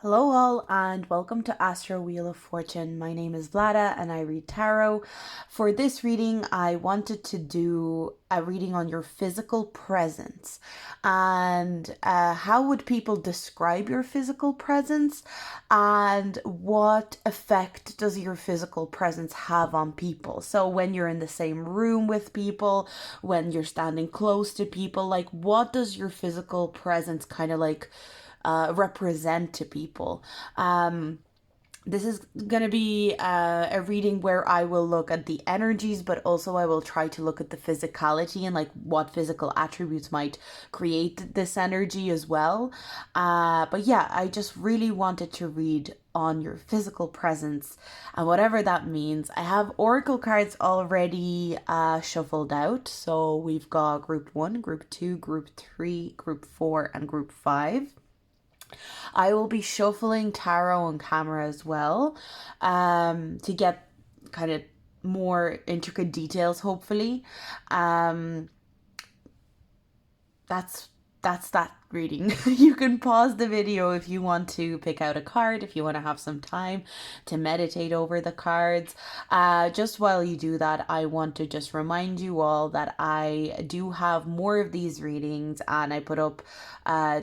Hello all and welcome to Astro Wheel of Fortune. My name is Vlada and I read tarot. For this reading, I wanted to do a reading on your physical presence and how would people describe your physical presence and what effect does your physical presence have on people. So when you're in the same room with people, when you're standing close to people, like what does your physical presence kind of like represent to people. This is going to be a reading where I will look at the energies, but also I will try to look at the physicality and like what physical attributes might create this energy as well. But yeah, I just really wanted to read on your physical presence and whatever that means. I have oracle cards already shuffled out. So we've got group 1, group 2, group 3, group 4, and group 5. I will be shuffling tarot on camera as well to get kind of more intricate details, hopefully. That's that reading. You can pause the video if you want to pick out a card, if you want to have some time to meditate over the cards. Just while you do that, I want to just remind you all that I do have more of these readings, and I put up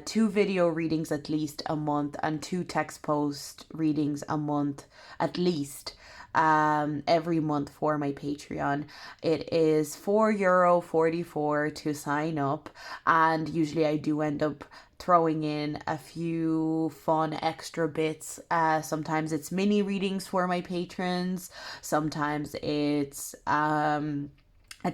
2 video readings at least a month and 2 text post readings a month at least every month for my Patreon. It is €4.44 to sign up, and usually I do end up throwing in a few fun extra bits. Sometimes it's mini readings for my patrons, sometimes it's a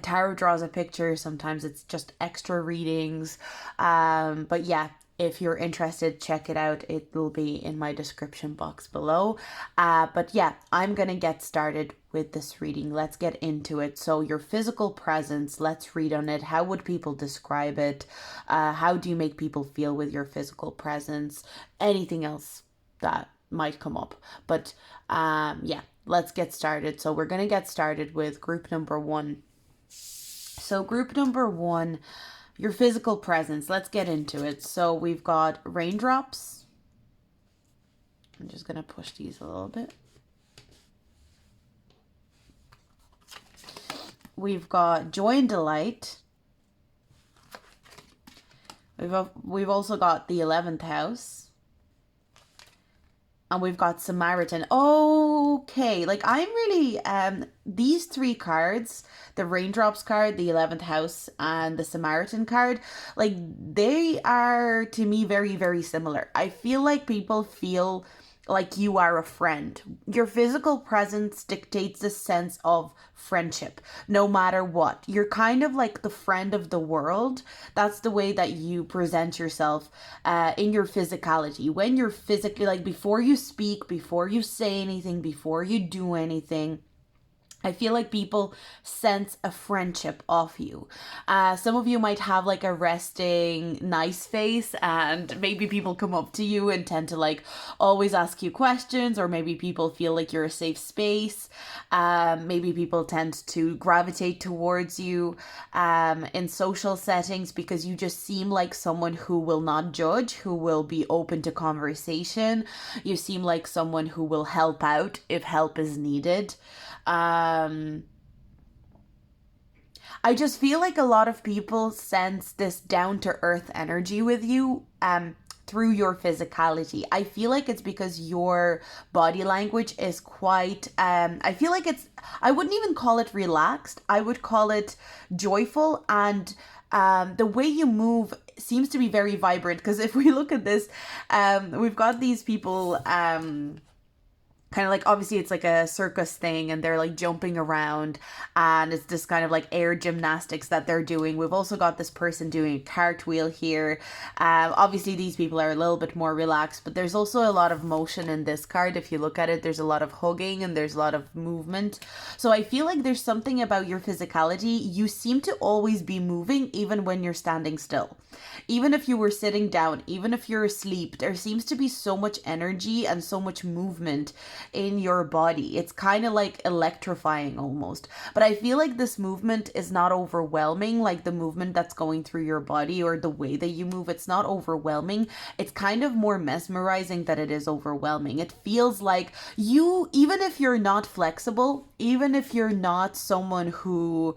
tarot draws a picture, sometimes it's just extra readings. But yeah, if you're interested, check it out. It will be in my description box below. But yeah, I'm gonna get started with this reading. Let's get into it. So your physical presence, let's read on it. How would people describe it? How do you make people feel with your physical presence? Anything else that might come up. But yeah, let's get started. So we're gonna get started with group number 1. So group number 1, your physical presence. Let's get into it. So we've got raindrops. I'm just going to push these a little bit. We've got joy and delight. We've also got the 11th house. And we've got Samaritan. Okay, like I'm really, these 3 cards, the Raindrops card, the 11th house, and the Samaritan card, like they are to me very, very similar. I feel like people feel like you are a friend. Your physical presence dictates a sense of friendship, no matter what. You're kind of like the friend of the world. That's the way that you present yourself in your physicality. When you're physically, like before you speak, before you say anything, before you do anything, I feel like people sense a friendship off you. Some of you might have like a resting, nice face, and maybe people come up to you and tend to like always ask you questions, or maybe people feel like you're a safe space. Maybe people tend to gravitate towards you in social settings because you just seem like someone who will not judge, who will be open to conversation. You seem like someone who will help out if help is needed. I just feel like a lot of people sense this down-to-earth energy with you through your physicality. I feel like it's because your body language is quite, I feel like I wouldn't even call it relaxed. I would call it joyful, and the way you move seems to be very vibrant. Because if we look at this, we've got these people kind of like, obviously it's like a circus thing and they're like jumping around and it's this kind of like air gymnastics that they're doing. We've also got this person doing a cartwheel here. Obviously these people are a little bit more relaxed, but there's also a lot of motion in this card. If you look at it, there's a lot of hugging and there's a lot of movement. So I feel like there's something about your physicality. You seem to always be moving even when you're standing still. Even if you were sitting down, even if you're asleep, there seems to be so much energy and so much movement in your body. It's kind of like electrifying almost. But I feel like this movement is not overwhelming, like the movement that's going through your body or the way that you move. It's not overwhelming. It's kind of more mesmerizing than it is overwhelming. It feels like you, even if you're not flexible, even if you're not someone who,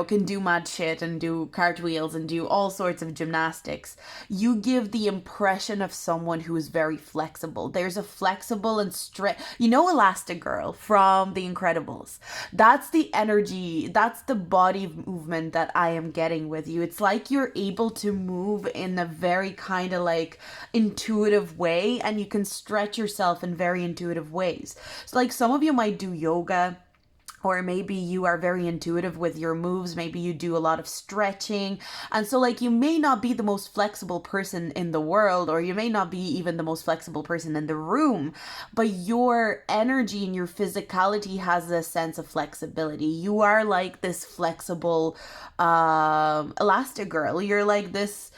can do mad shit and do cartwheels and do all sorts of gymnastics, you give the impression of someone who is very flexible. There's a flexible and Elastigirl from The Incredibles. That's the energy, that's the body movement that I am getting with you. It's like you're able to move in a very kind of like intuitive way, and you can stretch yourself in very intuitive ways. So like some of you might do yoga, or maybe you are very intuitive with your moves. Maybe you do a lot of stretching. And so like you may not be the most flexible person in the world, or you may not be even the most flexible person in the room, but your energy and your physicality has a sense of flexibility. You are like this flexible Elastigirl. You're like this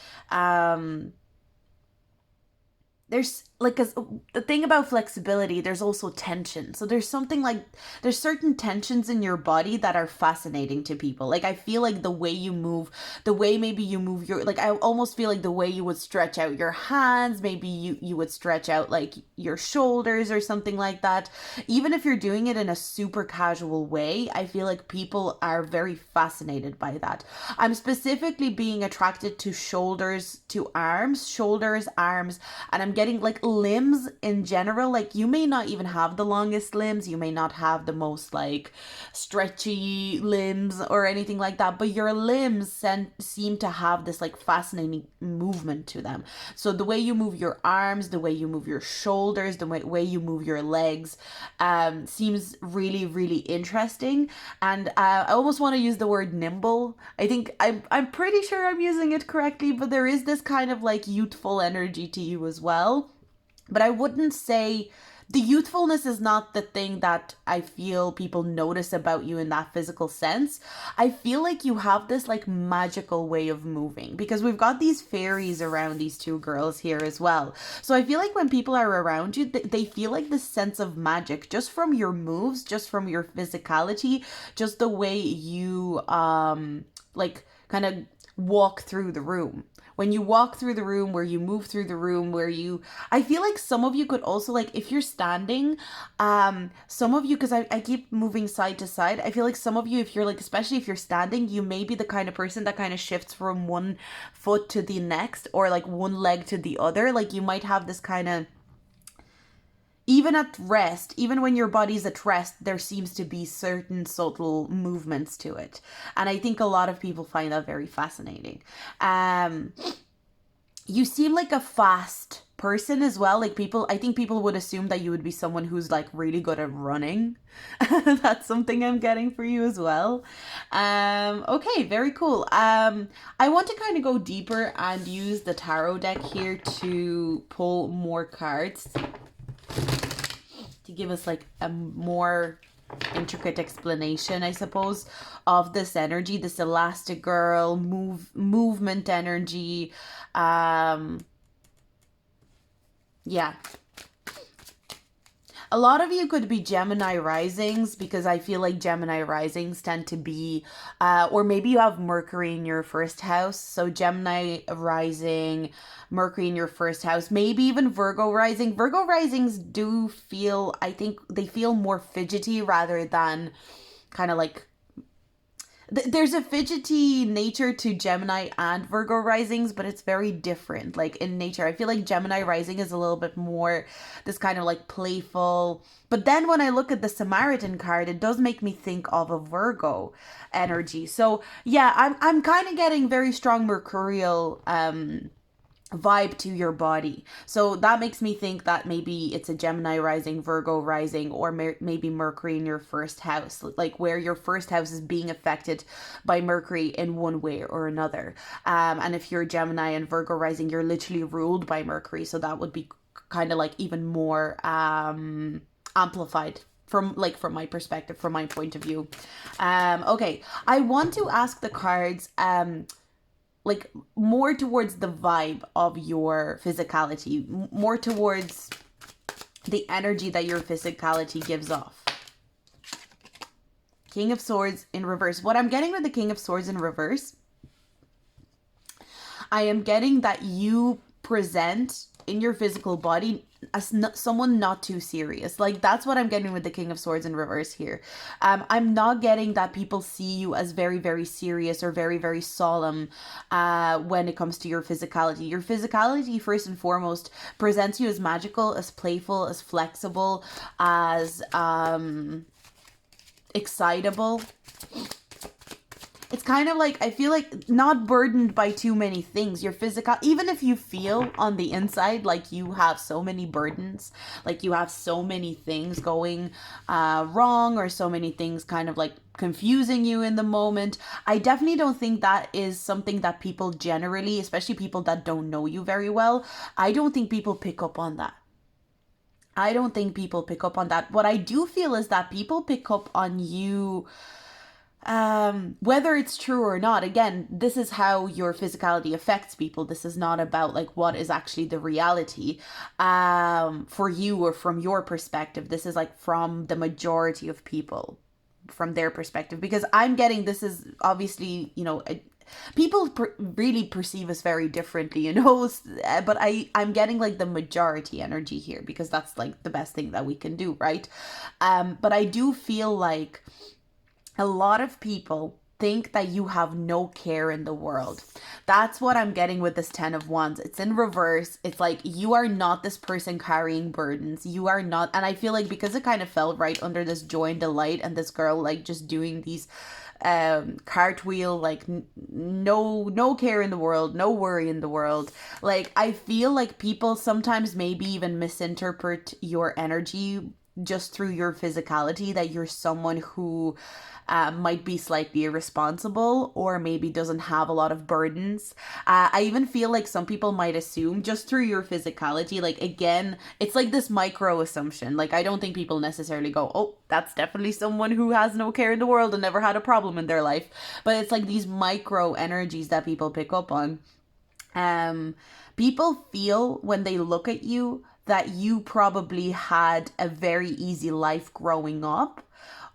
there's like the thing about flexibility, there's also tension. So there's something like there's certain tensions in your body that are fascinating to people. Like I feel like the way you move, the way maybe you move your, like I almost feel like the way you would stretch out your hands, maybe you would stretch out like your shoulders or something like that. Even if you're doing it in a super casual way, I feel like people are very fascinated by that. I'm specifically being attracted to shoulders, arms, and I'm getting like limbs in general. Like you may not even have the longest limbs, you may not have the most like stretchy limbs or anything like that, but your limbs seem to have this like fascinating movement to them. So the way you move your arms, the way you move your shoulders, the way you move your legs seems really, really interesting. And I almost want to use the word nimble. I think I'm pretty sure I'm using it correctly, but there is this kind of like youthful energy to you as well. But I wouldn't say the youthfulness is not the thing that I feel people notice about you in that physical sense. I feel like you have this like magical way of moving, because we've got these fairies around these two girls here as well. So I feel like when people are around you, they feel like this sense of magic just from your moves, just from your physicality, just the way you like kind of walk through the room. When you walk through the room, where you move through the room, I feel like some of you could also, like, if you're standing, some of you, because I keep moving side to side, I feel like some of you, if you're like, especially if you're standing, you may be the kind of person that kind of shifts from one foot to the next, or like one leg to the other. Like you might have this kind of, even at rest, even when your body's at rest, there seems to be certain subtle movements to it. And I think a lot of people find that very fascinating. You seem like a fast person as well. Like I think people would assume that you would be someone who's like really good at running. That's something I'm getting for you as well. Okay, very cool. I want to kind of go deeper and use the tarot deck here to pull more cards, to give us like a more intricate explanation, I suppose, of this energy, this Elastigirl movement energy. Yeah. A lot of you could be Gemini risings, because I feel like Gemini risings tend to be, or maybe you have Mercury in your first house. So Gemini rising, Mercury in your first house, maybe even Virgo rising. Virgo risings do feel, I think they feel more fidgety rather than kind of like, there's a fidgety nature to Gemini and Virgo risings, but it's very different. Like in nature, I feel like Gemini rising is a little bit more this kind of like playful. But then when I look at the Samaritan card, it does make me think of a Virgo energy. So yeah, I'm kind of getting very strong Mercurial vibe to your body. So that makes me think that maybe it's a Gemini rising, Virgo rising, or maybe Mercury in your first house, like where your first house is being affected by Mercury in one way or another. And if you're Gemini and Virgo rising, you're literally ruled by Mercury. So that would be kind of like even more amplified from my perspective, from my point of view. Okay, I want to ask the cards like more towards the vibe of your physicality, more towards the energy that your physicality gives off. King of Swords in reverse. What I'm getting with the King of Swords in reverse, I am getting that you present in your physical body as someone not too serious. Like, that's what I'm getting with the King of Swords in reverse here. I'm not getting that people see you as very, very serious or very, very solemn when it comes to your physicality. Your physicality, first and foremost, presents you as magical, as playful, as flexible, as excitable. It's kind of like, I feel like not burdened by too many things. Your physical, even if you feel on the inside like you have so many burdens, like you have so many things going wrong, or so many things kind of like confusing you in the moment, I definitely don't think that is something that people generally, especially people that don't know you very well, I don't think people pick up on that. I don't think people pick up on that. What I do feel is that people pick up on you, whether it's true or not. Again, this is how your physicality affects people. This is not about like what is actually the reality for you or from your perspective. This is like from the majority of people, from their perspective, because I'm getting, this is obviously, you know, people really perceive us very differently, you know, but I'm getting like the majority energy here, because that's like the best thing that we can do, right? But I do feel like a lot of people think that you have no care in the world. That's what I'm getting with this 10 of Wands. It's in reverse. It's like, you are not this person carrying burdens. You are not. And I feel like because it kind of fell right under this joy and delight, and this girl like just doing these cartwheel, like no care in the world, no worry in the world. Like, I feel like people sometimes maybe even misinterpret your energy just through your physicality, that you're someone who might be slightly irresponsible, or maybe doesn't have a lot of burdens. I even feel like some people might assume just through your physicality, like, again, it's like this micro assumption. Like, I don't think people necessarily go, oh, that's definitely someone who has no care in the world and never had a problem in their life. But it's like these micro energies that people pick up on. People feel when they look at you that you probably had a very easy life growing up,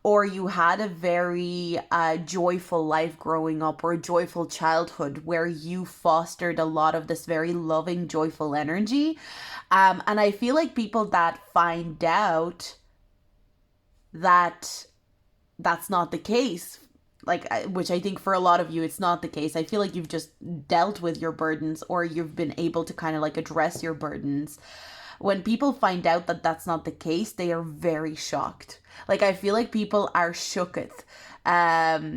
or you had a very joyful life growing up, or a joyful childhood where you fostered a lot of this very loving, joyful energy. And I feel like people that find out that that's not the case, like, which I think for a lot of you it's not the case. I feel like you've just dealt with your burdens, or you've been able to kind of like address your burdens. When people find out that that's not the case, they are very shocked. Like, I feel like people are shooketh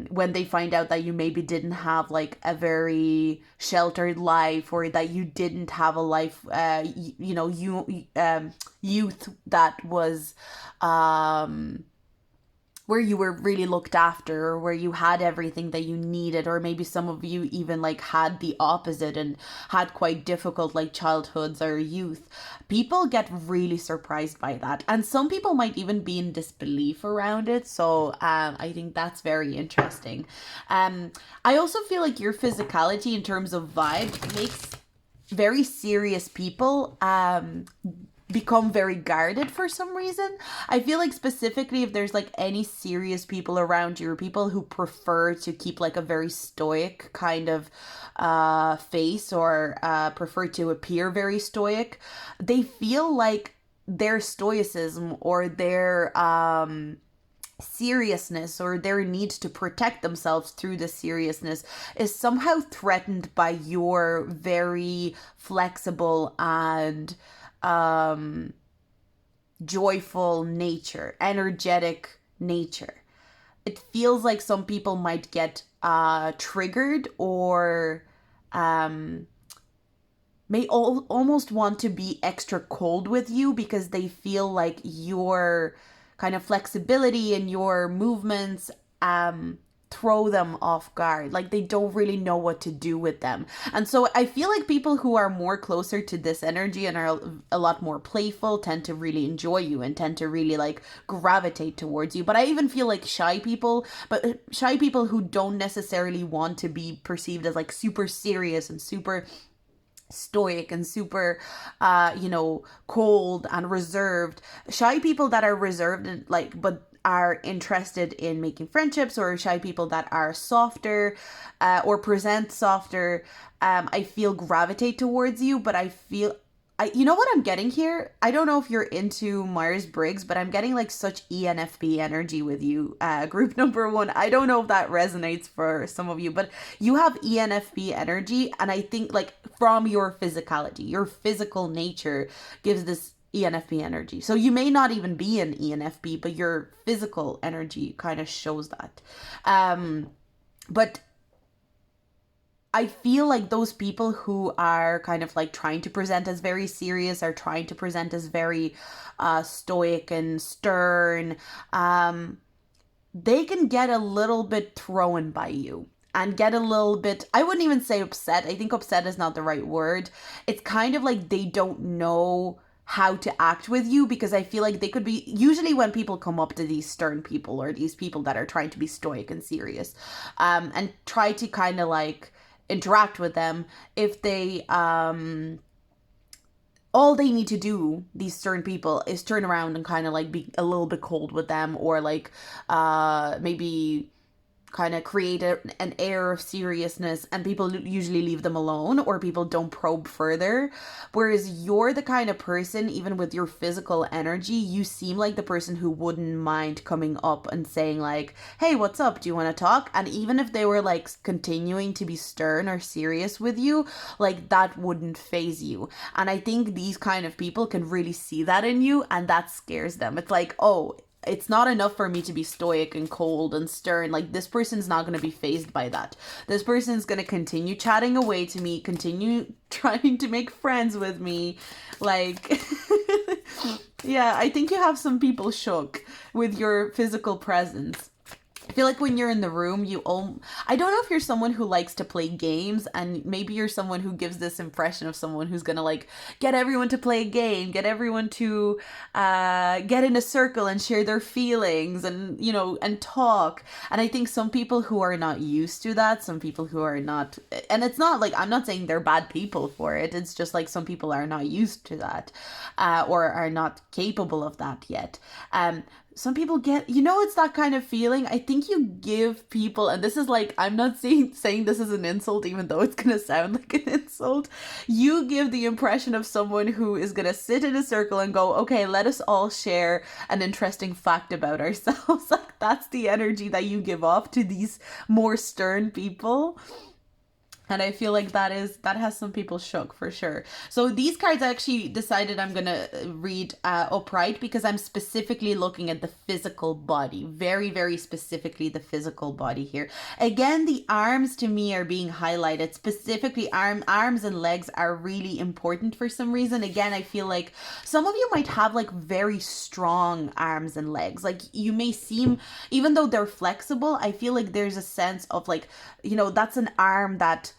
when they find out that you maybe didn't have like a very sheltered life, or that you didn't have a life, youth that was where you were really looked after, or where you had everything that you needed, or maybe some of you even like had the opposite and had quite difficult like childhoods or youth. People get really surprised by that, and some people might even be in disbelief around it. So I think that's very interesting. I also feel like your physicality in terms of vibe makes very serious people become very guarded for some reason. I feel like specifically if there's like any serious people around you, or people who prefer to keep like a very stoic kind of face, or prefer to appear very stoic, they feel like their stoicism, or their seriousness, or their need to protect themselves through the seriousness, is somehow threatened by your very flexible and joyful nature, energetic nature. It feels like some people might get triggered, or may almost want to be extra cold with you, because they feel like your kind of flexibility and your movements throw them off guard. Like, they don't really know what to do with them. And so I feel like people who are more closer to this energy and are a lot more playful tend to really enjoy you, and tend to really like gravitate towards you. But I even feel like shy people who don't necessarily want to be perceived as like super serious and super stoic and super cold and reserved. Shy people that are reserved and like but are interested in making friendships, or shy people that are softer or present softer, I feel gravitate towards you. But I feel you know what I'm getting here? I don't know if you're into Myers-Briggs, but I'm getting like such ENFP energy with you, group number one. I don't know if that resonates for some of you, but you have ENFP energy. And I think like from your physicality, your physical nature gives this ENFP energy. So you may not even be an ENFP, but your physical energy kind of shows that. But I feel like those people who are kind of like trying to present as very serious, are trying to present as very stoic and stern, they can get a little bit thrown by you and get a little bit, I wouldn't even say upset. I think upset is not the right word. It's kind of like they don't know how to act with you, because I feel like they could be, usually when people come up to these stern people or these people that are trying to be stoic and serious, and try to kind of like interact with them, if they all they need to do, these certain people, is turn around and kind of like be a little bit cold with them, or like maybe kind of create an air of seriousness, and people usually leave them alone, or people don't probe further. Whereas you're the kind of person, even with your physical energy, you seem like the person who wouldn't mind coming up and saying like, hey, what's up, do you want to talk? And even if they were like continuing to be stern or serious with you, like that wouldn't phase you. And I think these kind of people can really see that in you, and that scares them. It's like, oh, it's not enough for me to be stoic and cold and stern. Like, this person's not going to be fazed by that. This person's going to continue chatting away to me, continue trying to make friends with me. Like, yeah, I think you have some people shook with your physical presence. I feel like when you're in the room, I don't know if you're someone who likes to play games, and maybe you're someone who gives this impression of someone who's gonna like get everyone to play a game, get everyone to get in a circle and share their feelings, and and talk. And I think some people who are not used to that, some people who are not, and it's not like, I'm not saying they're bad people for it, it's just like some people are not used to that, or are not capable of that yet. Some people get, it's that kind of feeling. I think you give people, and this is like, I'm not saying this is an insult, even though it's going to sound like an insult. You give the impression of someone who is going to sit in a circle and go, okay, let us all share an interesting fact about ourselves. Like, that's the energy that you give off to these more stern people. And I feel like that has some people shook for sure. So these cards, I actually decided I'm going to read upright, because I'm specifically looking at the physical body. Very, very specifically the physical body here. Again, the arms to me are being highlighted. Specifically, arms and legs are really important for some reason. Again, I feel like some of you might have like very strong arms and legs. Like, you may seem, even though they're flexible, I feel like there's a sense of like, that's an arm that,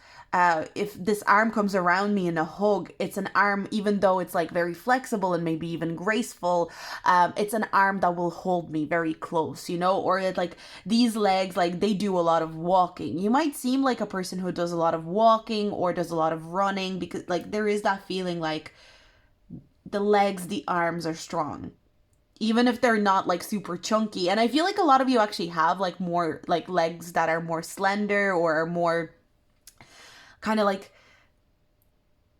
if this arm comes around me in a hug, it's an arm, even though it's like very flexible and maybe even graceful, it's an arm that will hold me very close, or it, like, these legs, like, they do a lot of walking. You might seem like a person who does a lot of walking or does a lot of running, because like there is that feeling like the legs, the arms are strong, even if they're not like super chunky. And I feel like a lot of you actually have like more like legs that are more slender, or are more kind of like,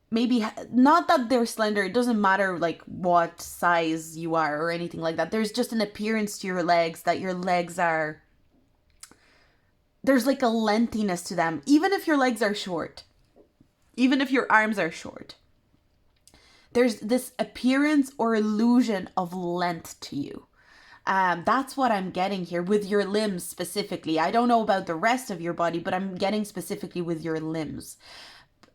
maybe not that they're slender, it doesn't matter like what size you are or anything like that. There's just an appearance to your legs that your legs are, there's like a lengthiness to them, even if your legs are short, even if your arms are short. There's this appearance or illusion of length to you. That's what I'm getting here with your limbs specifically. I don't know about the rest of your body, but I'm getting specifically with your limbs.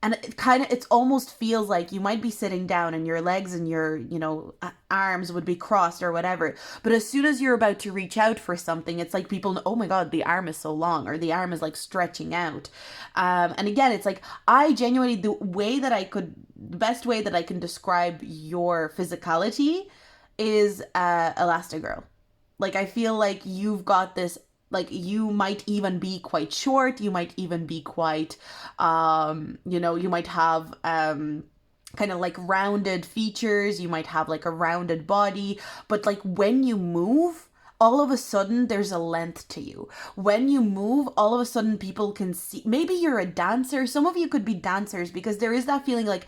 And it almost feels like you might be sitting down and your legs and your, arms would be crossed or whatever. But as soon as you're about to reach out for something, it's like people know, oh my God, the arm is so long, or the arm is like stretching out. And again, it's like, I genuinely, the best way that I can describe your physicality is Elastigirl. Like, I feel like you've got this like you might even be quite short, you might even be quite you know, you might have kind of like rounded features, you might have like a rounded body, but like when you move, all of a sudden there's a length to you. When you move, all of a sudden people can see. Maybe you're a dancer. Some of you could be dancers, because there is that feeling like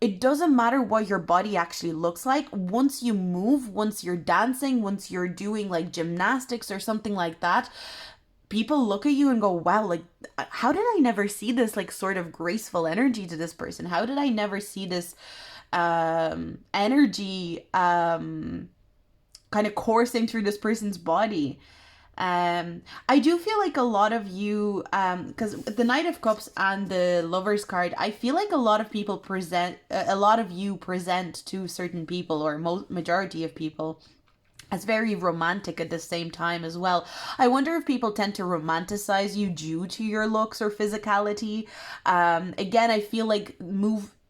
it doesn't matter what your body actually looks like. Once you move, once you're dancing, once you're doing like gymnastics or something like that, people look at you and go, wow, like, how did I never see this like sort of graceful energy to this person? How did I never see this energy kind of coursing through this person's body? I do feel like a lot of you, because the Knight of Cups and the Lovers card, I feel like a lot of people present, a lot of you present to certain people, or majority of people, as very romantic at the same time as well. I wonder if people tend to romanticize you due to your looks or physicality. Again, I feel like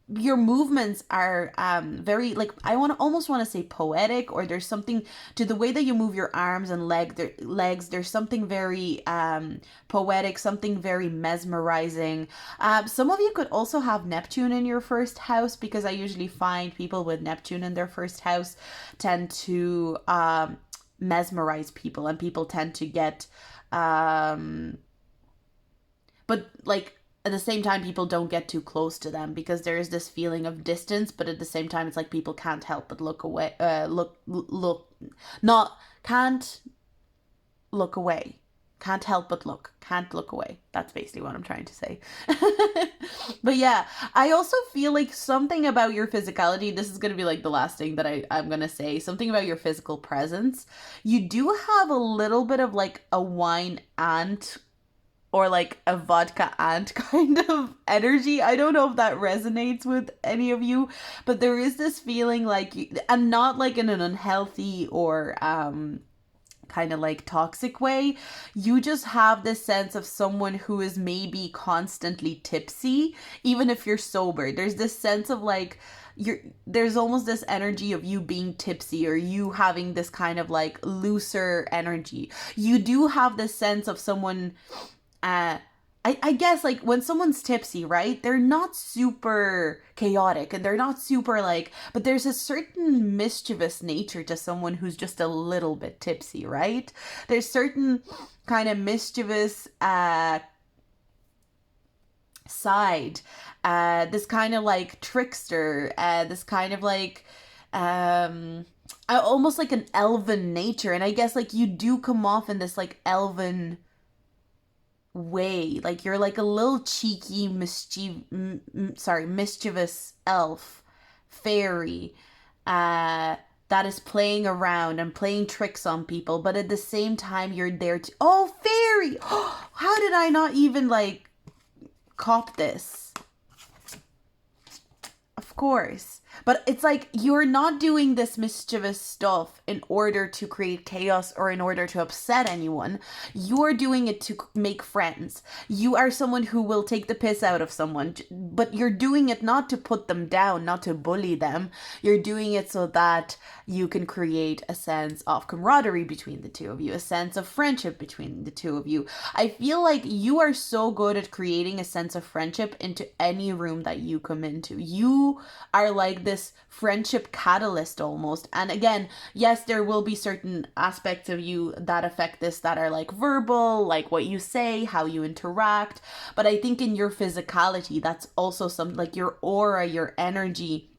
your movements are very, like, I almost want to say poetic, or there's something to the way that you move your arms and legs. There's something very poetic, something very mesmerizing. Some of you could also have Neptune in your first house, because I usually find people with Neptune in their first house tend to mesmerize people, and people tend to get but like at the same time, people don't get too close to them, because there is this feeling of distance, but at the same time it's like people can't help but look away, can't look away, can't help but look, can't look away. That's basically what I'm trying to say. But yeah, I also feel like something about your physicality, this is going to be like the last thing that I'm going to say, something about your physical presence. You do have a little bit of like a wine ant, or like a vodka ant kind of energy. I don't know if that resonates with any of you, but there is this feeling like, and not like in an unhealthy or kind of like toxic way. You just have this sense of someone who is maybe constantly tipsy, even if you're sober. There's this sense of like, there's almost this energy of you being tipsy, or you having this kind of like looser energy. You do have this sense of someone, I guess like when someone's tipsy, right? They're not super chaotic, and they're not super like, but there's a certain mischievous nature to someone who's just a little bit tipsy, right? There's certain kind of mischievous side, this kind of like trickster, this kind of like almost like an elven nature. And I guess like you do come off in this like elven way, like you're like a little cheeky mischievous elf fairy that is playing around and playing tricks on people, but at the same time you're there to, oh, fairy. How did I not even like cop this? Of course. But it's like you're not doing this mischievous stuff in order to create chaos or in order to upset anyone. You're doing it to make friends. You are someone who will take the piss out of someone, but you're doing it not to put them down, not to bully them. You're doing it so that you can create a sense of camaraderie between the two of you, a sense of friendship between the two of you. I feel like you are so good at creating a sense of friendship into any room that you come into. You are like this friendship catalyst almost. And again, yes, there will be certain aspects of you that affect this, that are like verbal, like what you say, how you interact. But I think in your physicality, that's also something like your aura, your energy,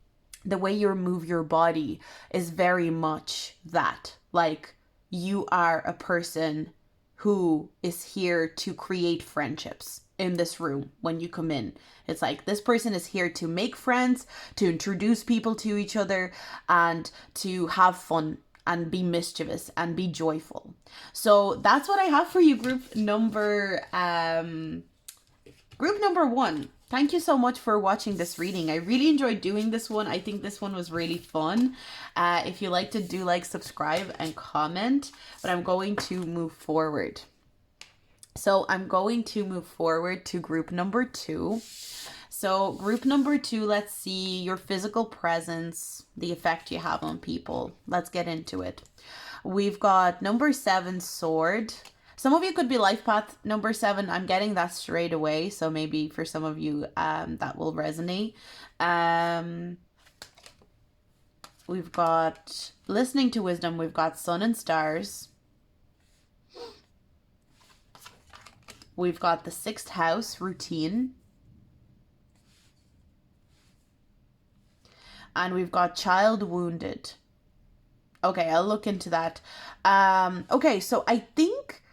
the way you move your body is very much that. Like you are a person who is here to create friendships in this room when you come in. It's like this person is here to make friends, to introduce people to each other, and to have fun and be mischievous and be joyful. So that's what I have for you, group number 1. Thank you so much for watching this reading. I really enjoyed doing this one. I think this one was really fun. If you like to do like, subscribe and comment, but I'm going to move forward. So I'm going to move forward to group number 2. So group number 2, let's see your physical presence, the effect you have on people. Let's get into it. We've got number 7, sword. Some of you could be life path number 7. I'm getting that straight away. So maybe for some of you, that will resonate. Um, we've got listening to wisdom. We've got sun and stars. We've got the 6th house, routine. And we've got child wounded. Okay, I'll look into that. Okay, so I think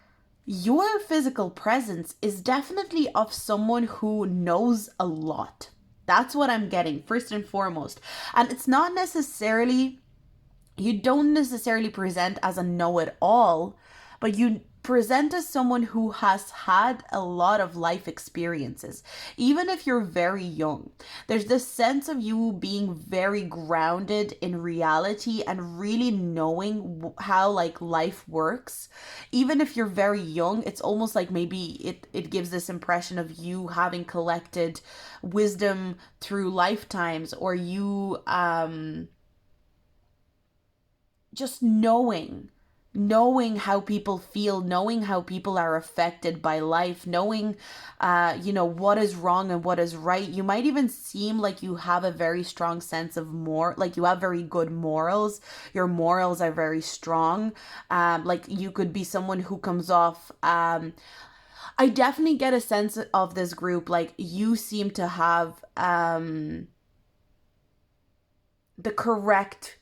your physical presence is definitely of someone who knows a lot. That's what I'm getting, first and foremost. And it's not necessarily, you don't necessarily present as a know-it-all, but you present as someone who has had a lot of life experiences. Even if you're very young, there's this sense of you being very grounded in reality and really knowing how like life works. Even if you're very young, it's almost like maybe it gives this impression of you having collected wisdom through lifetimes, or you just knowing how people feel, knowing how people are affected by life, knowing what is wrong and what is right. You might even seem like you have a very strong sense of like you have very good morals. Your morals are very strong. Like you could be someone who comes off, I definitely get a sense of this group, like you seem to have the correct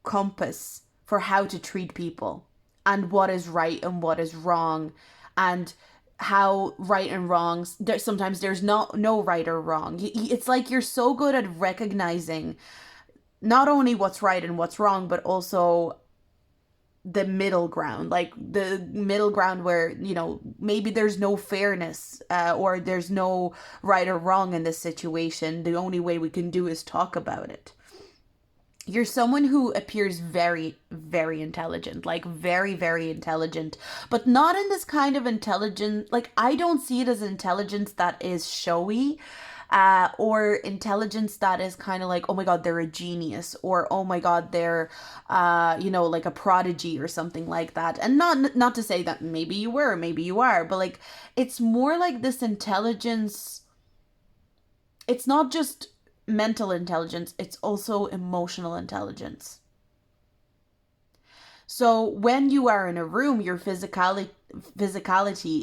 compass for how to treat people and what is right and what is wrong, and how right and wrong, sometimes there's no right or wrong. It's like you're so good at recognizing not only what's right and what's wrong, but also the middle ground, like the middle ground where maybe there's no fairness, or there's no right or wrong in this situation. The only way we can do is talk about it. You're someone who appears very, very intelligent, like very, very intelligent, but not in this kind of intelligence. Like, I don't see it as intelligence that is showy, or intelligence that is kind of like, oh my God, they're a genius, or oh my God, they're, like a prodigy or something like that. And not to say that maybe you were, maybe you are, but like, it's more like this intelligence. It's not just mental intelligence, it's also emotional intelligence. So when you are in a room, your physicality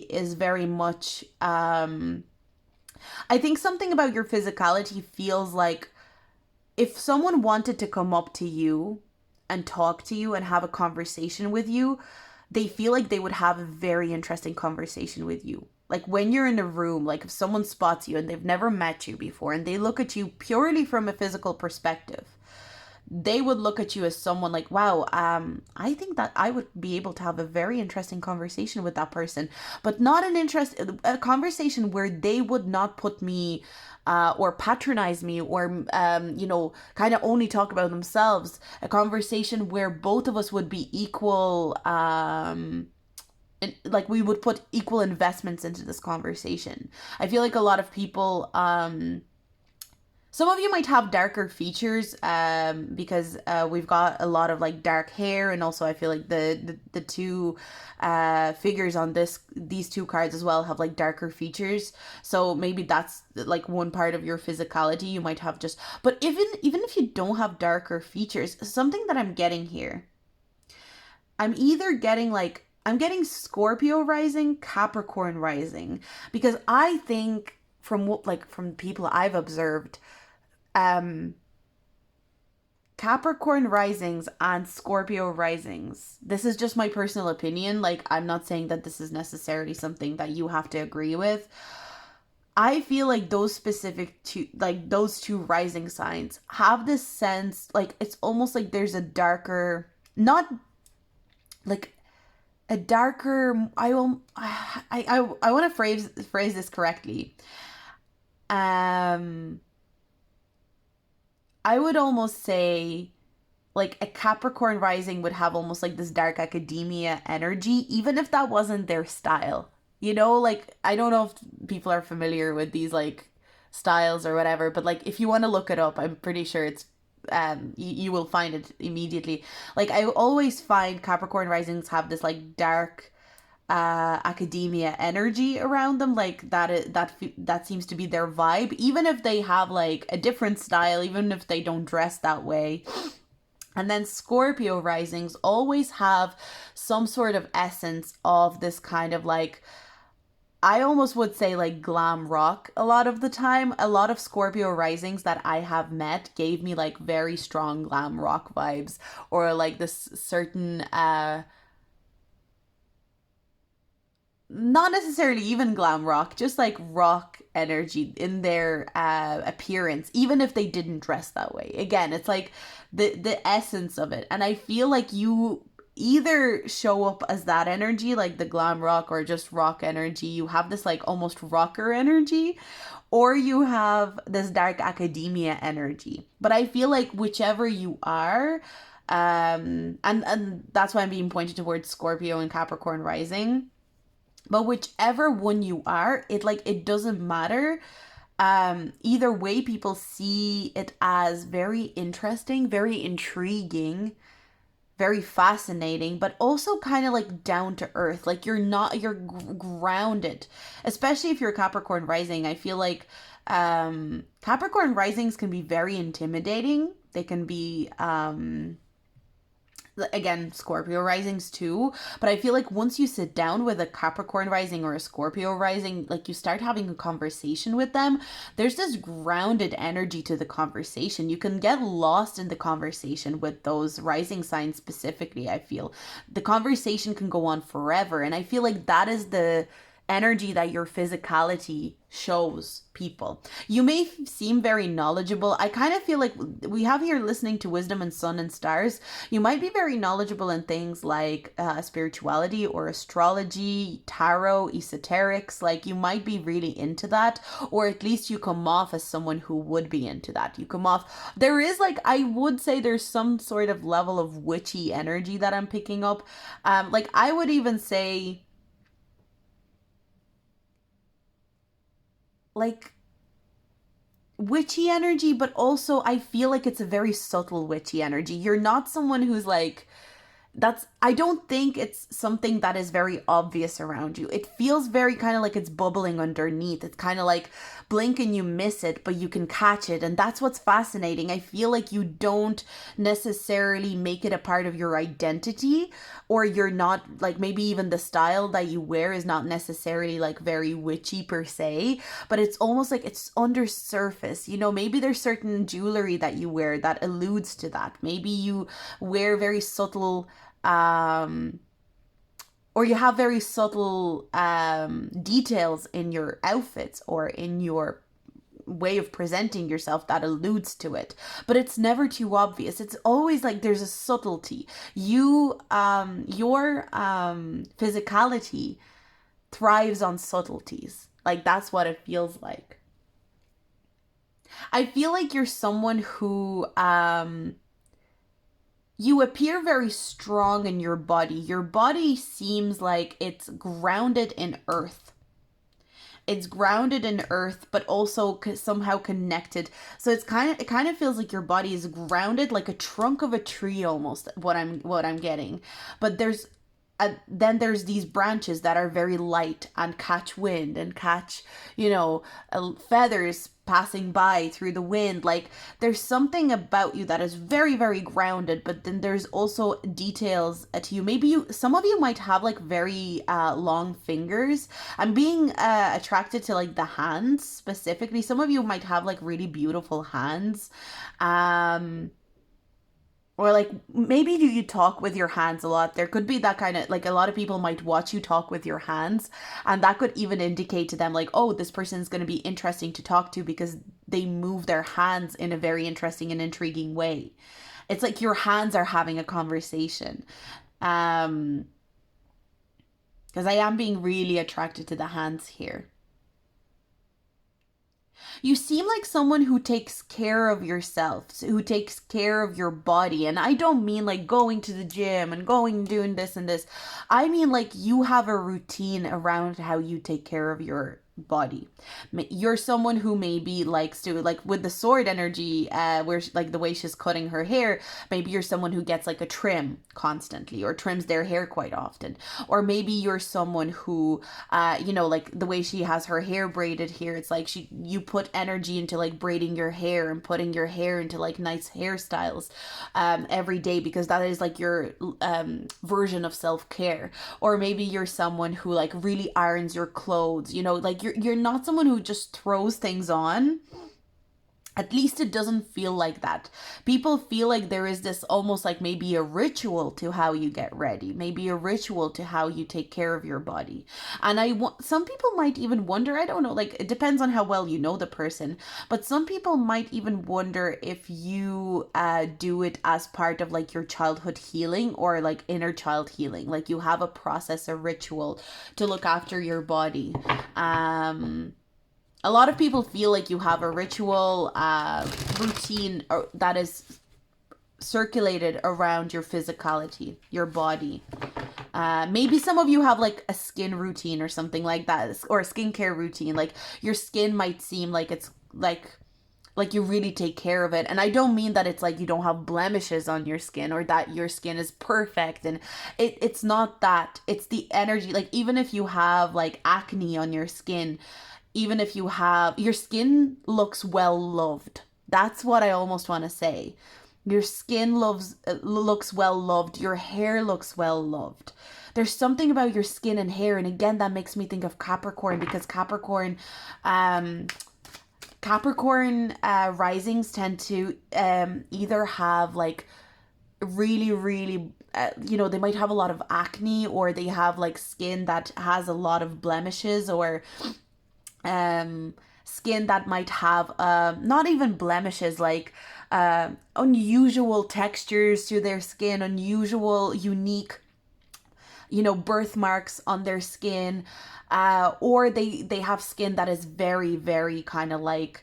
is very much, I think something about your physicality feels like if someone wanted to come up to you and talk to you and have a conversation with you, they feel like they would have a very interesting conversation with you. Like when you're in a room, like if someone spots you and they've never met you before and they look at you purely from a physical perspective, they would look at you as someone like, wow, I think that I would be able to have a very interesting conversation with that person, but not a conversation where they would not put me, or patronize me, or, kind of only talk about themselves. A conversation where both of us would be equal, like we would put equal investments into this conversation. I feel like a lot of people, some of you might have darker features, because we've got a lot of like dark hair, and also I feel like the two figures on these two cards as well have like darker features. So maybe that's like one part of your physicality you might have just. But even if you don't have darker features, something that I'm getting here, I'm either getting like, I'm getting Scorpio rising, Capricorn rising, because I think from people I've observed, Capricorn risings and Scorpio risings. This is just my personal opinion. Like, I'm not saying that this is necessarily something that you have to agree with. I feel like those two rising signs have this sense, like it's almost like there's a darker, not like a darker, I want to phrase this correctly. I would almost say like a Capricorn rising would have almost like this dark academia energy, even if that wasn't their style. Like I don't know if people are familiar with these like styles or whatever, but like if you want to look it up, I'm pretty sure it's you will find it immediately. Like I always find Capricorn risings have this like dark, academia energy around them, like that seems to be their vibe, even if they have like a different style, even if they don't dress that way. And then Scorpio risings always have some sort of essence of this kind of like, I almost would say like glam rock a lot of the time. A lot of Scorpio risings that I have met gave me like very strong glam rock vibes, or like this certain not necessarily even glam rock, just like rock energy in their appearance, even if they didn't dress that way. Again, it's like the essence of it. And I feel like you either show up as that energy, like the glam rock, or just rock energy. You have this like almost rocker energy, or you have this dark academia energy. But I feel like whichever you are, and that's why I'm being pointed towards Scorpio and Capricorn rising, but whichever one you are, it like it doesn't matter. Either way, people see it as very interesting, very intriguing, very fascinating, but also kind of like down to earth. Like you're grounded, especially if you're Capricorn rising. I feel like Capricorn risings can be very intimidating. They can be again, Scorpio risings too, but I feel like once you sit down with a Capricorn rising or a Scorpio rising, like you start having a conversation with them, there's this grounded energy to the conversation. You can get lost in the conversation with those rising signs specifically. I feel the conversation can go on forever, and I feel like that is the energy that your physicality shows people. You may seem very knowledgeable. I kind of feel like we have here listening to Wisdom and Sun and Stars. You might be very knowledgeable in things like spirituality or astrology, tarot, esoterics. Like you might be really into that, or at least you come off as someone who would be into that. You come off, there is like, I would say there's some sort of level of witchy energy that I'm picking up. Like I would even say, like witchy energy, but also I feel like it's a very subtle witchy energy. You're not someone who's like, that's, I don't think it's something that is very obvious around you. It feels very kind of like it's bubbling underneath. It's kind of like blink and you miss it, but you can catch it. And that's what's fascinating. I feel like you don't necessarily make it a part of your identity, or you're not like, maybe even the style that you wear is not necessarily like very witchy per se, but it's almost like it's under surface. You know, maybe there's certain jewelry that you wear that alludes to that. Maybe you wear very subtle um or you have very subtle details in your outfits or in your way of presenting yourself that alludes to it, but it's never too obvious. It's always like there's a subtlety. Your physicality thrives on subtleties. Like that's what it feels like. I feel like you're someone who you appear very strong in your body. Your body seems like it's grounded in earth. It's grounded in earth, but also somehow connected. So it kind of feels like your body is grounded, like a trunk of a tree almost. What I'm getting, but then there's these branches that are very light and catch wind and catch, feathers passing by through the wind. Like there's something about you that is very, very grounded, but then there's also details to you. Maybe some of you might have like very long fingers. I'm being attracted to like the hands specifically. Some of you might have like really beautiful hands. Or like maybe you talk with your hands a lot. There could be that kind of like, a lot of people might watch you talk with your hands, and that could even indicate to them like, oh, this person is going to be interesting to talk to because they move their hands in a very interesting and intriguing way. It's like your hands are having a conversation. Because I am being really attracted to the hands here. You seem like someone who takes care of yourself, who takes care of your body. And I don't mean like going to the gym and going doing this and this. I mean like you have a routine around how you take care of body. You're someone who maybe likes to, like with the sword energy, where like the way she's cutting her hair, maybe you're someone who gets like a trim constantly or trims their hair quite often. Or maybe you're someone who, like the way she has her hair braided here, it's like you put energy into like braiding your hair and putting your hair into like nice hairstyles every day, because that is like your version of self-care. Or maybe you're someone who like really irons your clothes, like you're not someone who just throws things on. At least it doesn't feel like that. People feel like there is this almost like maybe a ritual to how you get ready, maybe a ritual to how you take care of your body. And some people might even wonder, I don't know, like it depends on how well you know the person, but some people might even wonder if you do it as part of like your childhood healing or like inner child healing, like you have a process, a ritual to look after your body. A lot of people feel like you have a ritual routine that is circulated around your physicality, your body. Maybe some of you have like a skin routine or something like that, or a skincare routine. Like your skin might seem like it's like you really take care of it. And I don't mean that it's like you don't have blemishes on your skin or that your skin is perfect. And it's not that. It's the energy. Like even if you have like acne on your skin, even if you have, your skin looks well loved. That's what I almost want to say. Your skin looks well loved. Your hair looks well loved. There's something about your skin and hair, and again, that makes me think of Capricorn, because Capricorn risings tend to either have like really, really, they might have a lot of acne, or they have like skin that has a lot of blemishes, or skin that might have not even blemishes, like unusual textures to their skin, unusual, unique, birthmarks on their skin, or they have skin that is very, very kind of like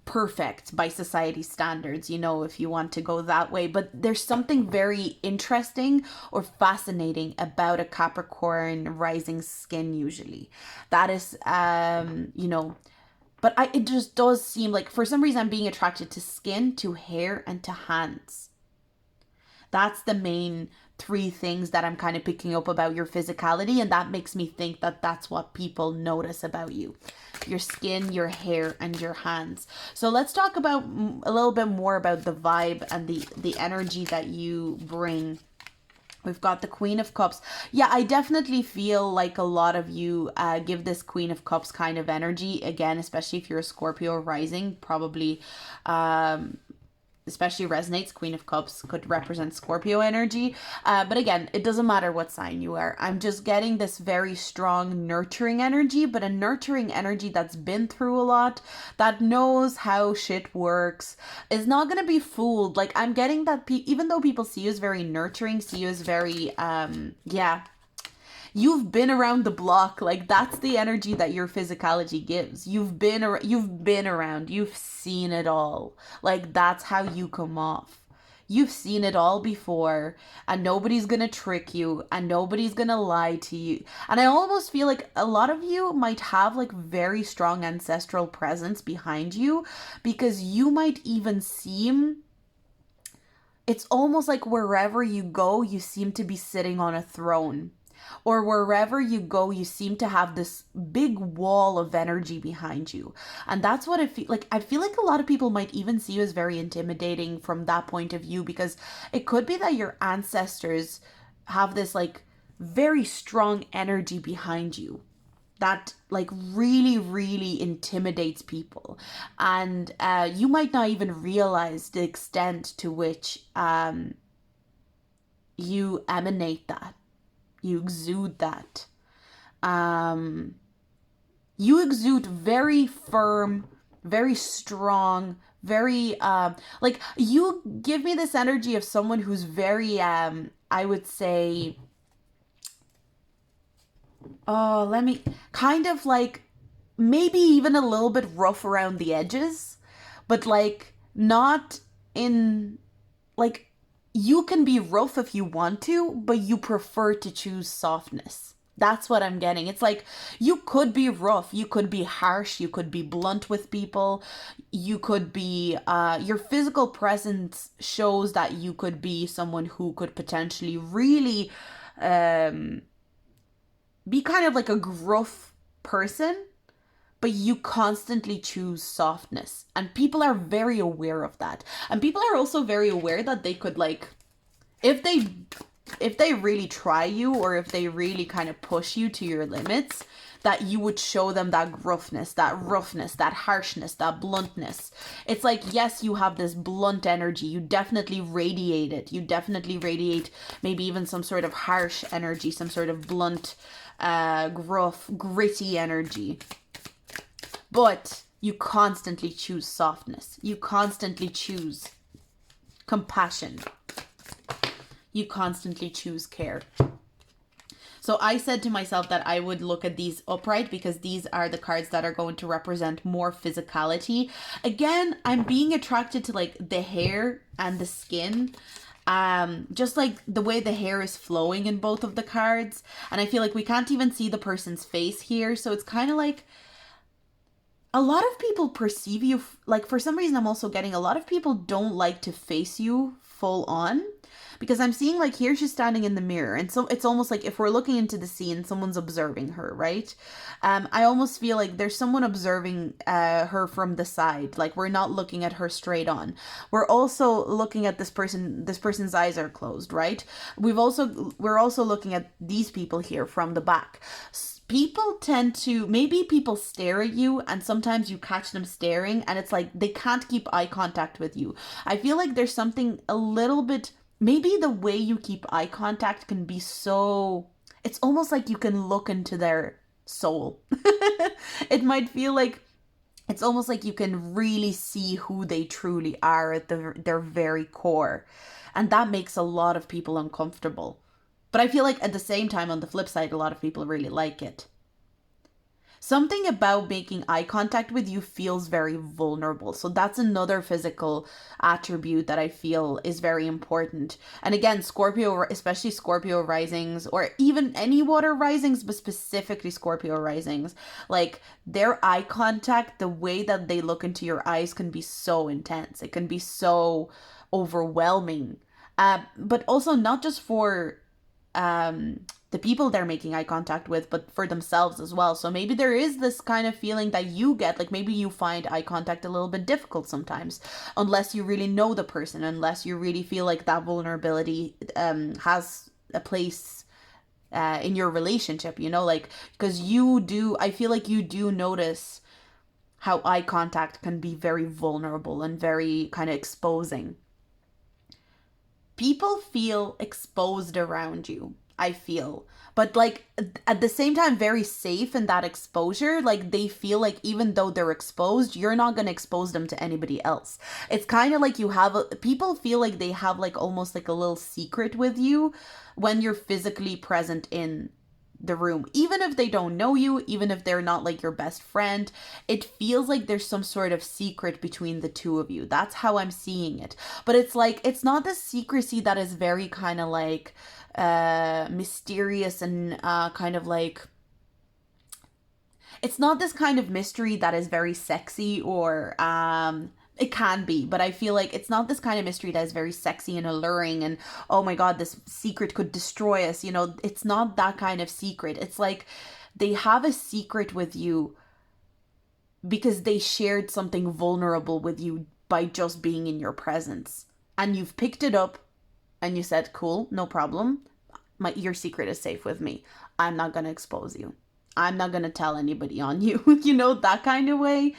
perfect by society standards, if you want to go that way. But there's something very interesting or fascinating about a Capricorn rising skin usually. That is, but it just does seem like for some reason I'm being attracted to skin, to hair, and to hands. That's the main three things that I'm kind of picking up about your physicality, and that makes me think that that's what people notice about you. Your skin, your hair, and your hands. So let's talk about a little bit more about the vibe and the energy that you bring. We've got the Queen of Cups. Yeah, I definitely feel like a lot of you give this Queen of Cups kind of energy. Again, especially if you're a Scorpio rising, probably especially resonates. Queen of Cups could represent Scorpio energy. But again, it doesn't matter what sign you are. I'm just getting this very strong nurturing energy, but a nurturing energy that's been through a lot, that knows how shit works, is not going to be fooled. Like I'm getting that even though people see you as very nurturing, see you as very, you've been around the block. Like that's the energy that your physicality gives. You've been around, you've seen it all. Like that's how you come off. You've seen it all before, and nobody's gonna trick you, and nobody's gonna lie to you. And I almost feel like a lot of you might have like very strong ancestral presence behind you, because you might even seem, it's almost like wherever you go, you seem to be sitting on a throne. Or wherever you go, you seem to have this big wall of energy behind you. And that's what I feel like. I feel like a lot of people might even see you as very intimidating from that point of view, because it could be that your ancestors have this like very strong energy behind you that like really, really intimidates people. And you might not even realize the extent to which you emanate that. You exude that. You exude very firm, very strong, very, like, you give me this energy of someone who's very, I would say, kind of like, maybe even a little bit rough around the edges, but like, not in, like, you can be rough if you want to, but you prefer to choose softness. That's what I'm getting. It's like you could be rough, you could be harsh, you could be blunt with people, you could be, your physical presence shows that you could be someone who could potentially really um, be kind of like a gruff person, but you constantly choose softness. And people are very aware of that. And people are also very aware that they could like, if they really try you, or if they really kind of push you to your limits, that you would show them that gruffness, that roughness, that harshness, that bluntness. It's like, yes, you have this blunt energy. You definitely radiate it. You definitely radiate maybe even some sort of harsh energy, some sort of blunt, gruff, gritty energy. But you constantly choose softness. You constantly choose compassion. You constantly choose care. So I said to myself that I would look at these upright because these are the cards that are going to represent more physicality. Again, I'm being attracted to like the hair and the skin. Just like the way the hair is flowing in both of the cards. And I feel like we can't even see the person's face here. So it's kind of like a lot of people perceive you, like for some reason I'm also getting a lot of people don't like to face you full on, because I'm seeing like here she's standing in the mirror, and so it's almost like if we're looking into the scene, someone's observing her, right? I almost feel like there's someone observing her from the side, like we're not looking at her straight on. We're also looking at this person's eyes are closed, right? We're also looking at these people here from the back. People tend to, maybe people stare at you and sometimes you catch them staring and it's like they can't keep eye contact with you. I feel like there's something a little bit, maybe the way you keep eye contact can be so, it's almost like you can look into their soul. It might feel like it's almost like you can really see who they truly are at their very core. And that makes a lot of people uncomfortable. But I feel like at the same time, on the flip side, a lot of people really like it. Something about making eye contact with you feels very vulnerable. So that's another physical attribute that I feel is very important. And again, Scorpio, especially Scorpio risings, or even any water risings, but specifically Scorpio risings, like their eye contact, the way that they look into your eyes can be so intense. It can be so overwhelming. But also not just for the people they're making eye contact with, but for themselves as well. So maybe there is this kind of feeling that you get, like maybe you find eye contact a little bit difficult sometimes, unless you really know the person, unless you really feel like that vulnerability has a place in your relationship, you know, like, because I feel like you do notice how eye contact can be very vulnerable and very kind of exposing. People feel exposed around you, I feel, but like at the same time very safe in that exposure. Like they feel like even though they're exposed, you're not going to expose them to anybody else. It's kind of like people feel like they have like almost like a little secret with you when you're physically present in the room. Even if they don't know you, even if they're not like your best friend, it feels like there's some sort of secret between the two of you. That's how I'm seeing it. But it's like, it's not the secrecy that is very kind of like mysterious and kind of like, it's not this kind of mystery that is very sexy, or it can be, but I feel like it's not this kind of mystery that is very sexy and alluring and, oh my god, this secret could destroy us, you know. It's not that kind of secret. It's like they have a secret with you because they shared something vulnerable with you by just being in your presence, and you've picked it up and you said, cool, no problem, your secret is safe with me. I'm not gonna expose you. I'm not gonna tell anybody on you. You know, that kind of way.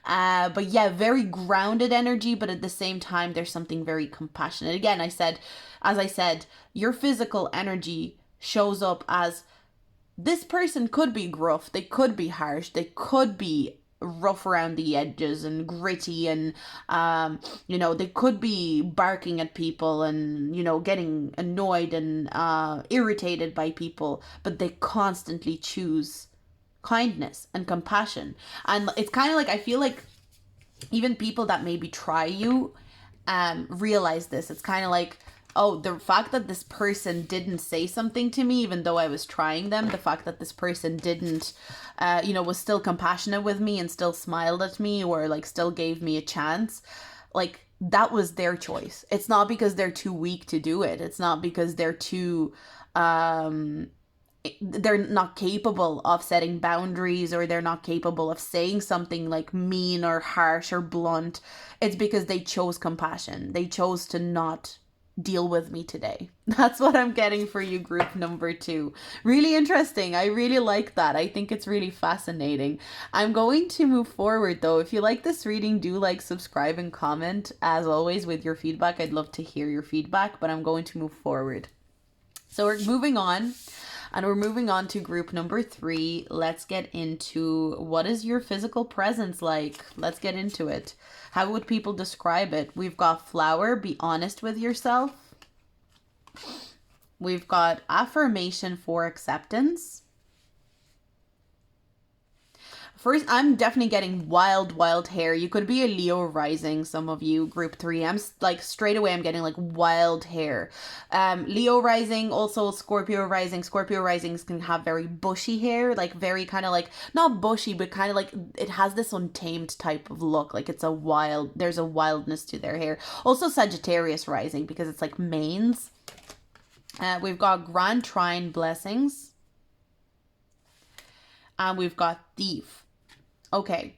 But yeah, very grounded energy, but at the same time, there's something very compassionate. Again, as I said, your physical energy shows up as, this person could be gruff, they could be harsh, they could be rough around the edges and gritty, and you know, they could be barking at people and, you know, getting annoyed and irritated by people, but they constantly choose kindness and compassion. And it's kind of like, I feel like even people that maybe try you realize this. It's kind of like oh, the fact that this person didn't say something to me, even though I was trying them, the fact that this person didn't, was still compassionate with me and still smiled at me or like still gave me a chance, like that was their choice. It's not because they're too weak to do it. It's not because um, they're not capable of setting boundaries or they're not capable of saying something like mean or harsh or blunt. It's because they chose compassion. They chose to not deal with me today. That's what I'm getting for you, group number 2. Really interesting. I really like that. I think it's really fascinating. I'm going to move forward though. If you like this reading, do like, subscribe, and comment. As always, with your feedback, I'd love to hear your feedback, but I'm going to move forward. So we're moving on. And we're moving on to group number 3. Let's get into what is your physical presence like? Let's get into it. How would people describe it? We've got flower, be honest with yourself. We've got affirmation for acceptance. First, I'm definitely getting wild hair. You could be a Leo rising, some of you, group 3. I'm like straight away, I'm getting like wild hair. Leo rising, also Scorpio rising. Scorpio risings can have very bushy hair, like very kind of like, not bushy, but kind of like it has this untamed type of look. Like there's a wildness to their hair. Also Sagittarius rising because it's like manes. We've got Grand Trine blessings. And we've got Thief. Okay,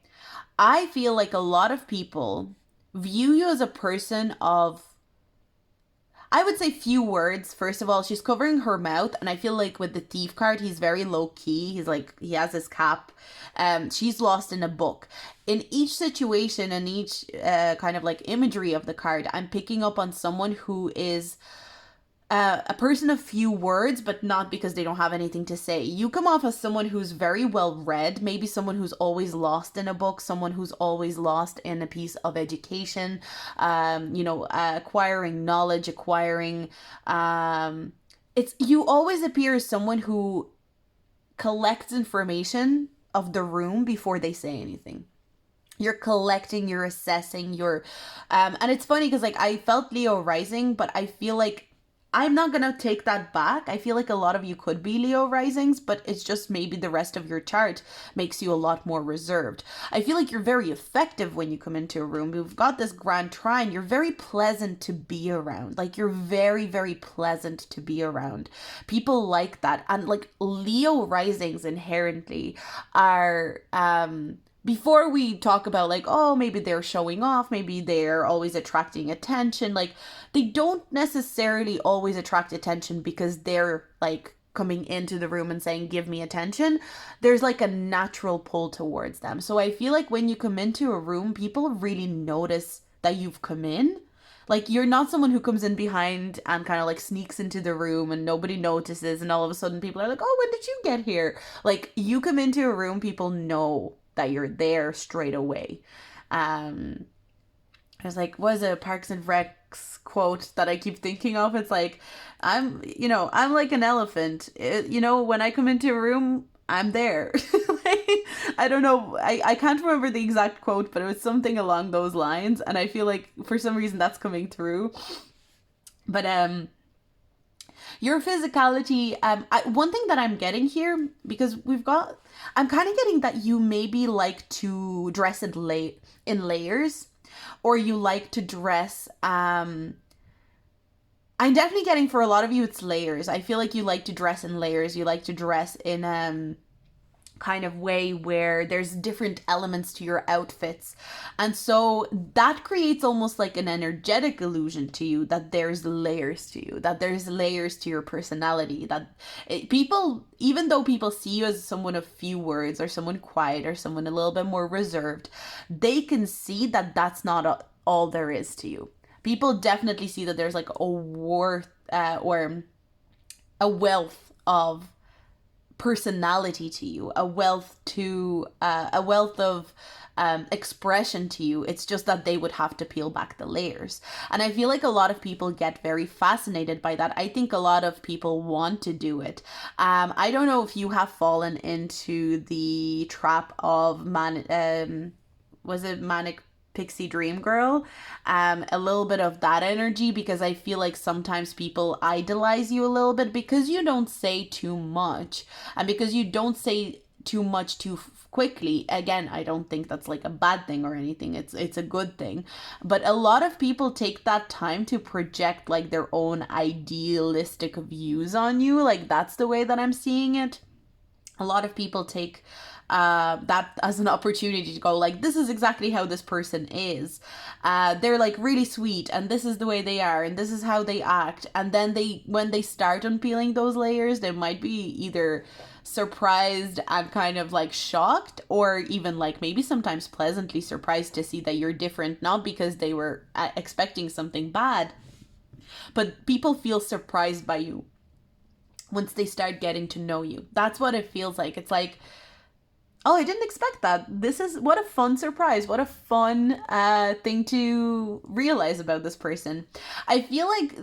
I feel like a lot of people view you as a person of, I would say, few words. First of all, she's covering her mouth, and I feel like with the Thief card, he's very low key. He's like, he has his cap. She's lost in a book. In each situation and each kind of like imagery of the card, I'm picking up on someone who is a person of few words, but not because they don't have anything to say. You come off as someone who's very well read, maybe someone who's always lost in a book, someone who's always lost in a piece of education, acquiring knowledge, you always appear as someone who collects information of the room before they say anything. You're collecting, you're assessing, and it's funny because like I felt Leo rising, but I feel like I'm not going to take that back. I feel like a lot of you could be Leo risings, but it's just maybe the rest of your chart makes you a lot more reserved. I feel like you're very effective when you come into a room. We've got this Grand Trine. You're very pleasant to be around. Like you're very, very pleasant to be around. People like that. And like Leo risings inherently are, before we talk about like, oh, maybe they're showing off, maybe they're always attracting attention, like they don't necessarily always attract attention because they're like coming into the room and saying, give me attention. There's like a natural pull towards them. So I feel like when you come into a room, people really notice that you've come in. Like you're not someone who comes in behind and kind of like sneaks into the room and nobody notices and all of a sudden people are like, oh, when did you get here? Like you come into a room, people know that you're there straight away. There's like, what is it, Parks and Rec's quote that I keep thinking of? It's like, I'm like an elephant. When I come into a room, I'm there. Like, I don't know. I can't remember the exact quote, but it was something along those lines. And I feel like for some reason that's coming through. But your physicality, one thing that I'm getting here, because I'm kind of getting that you maybe like to dress in layers, or you like to dress, I'm definitely getting for a lot of you, it's layers. I feel like you like to dress in layers. You like to dress in, kind of way where there's different elements to your outfits, and so that creates almost like an energetic illusion to you that there's layers to you, that there's layers to your personality, people, even though people see you as someone of few words or someone quiet or someone a little bit more reserved, they can see that that's not all there is to you. People definitely see that there's like or a wealth of personality to you, a wealth of expression to you. It's just that they would have to peel back the layers. And I feel like a lot of people get very fascinated by that. I think a lot of people want to do it. I don't know if you have fallen into the trap of was it manic pixie dream girl, a little bit of that energy, because I feel like sometimes people idolize you a little bit because you don't say too much, and because you don't say too much too quickly. Again, I don't think that's like a bad thing or anything. It's a good thing. But a lot of people take that time to project like their own idealistic views on you. Like that's the way that I'm seeing it. A lot of people take that as an opportunity to go like, this is exactly how this person is. They're like really sweet, and this is the way they are, and this is how they act. And then when they start unpeeling those layers, they might be either surprised and kind of like shocked, or even like maybe sometimes pleasantly surprised to see that you're different, not because they were expecting something bad, but people feel surprised by you once they start getting to know you. That's what it feels like. It's like, oh, I didn't expect that. This is, what a fun surprise. What a fun thing to realize about this person. I feel like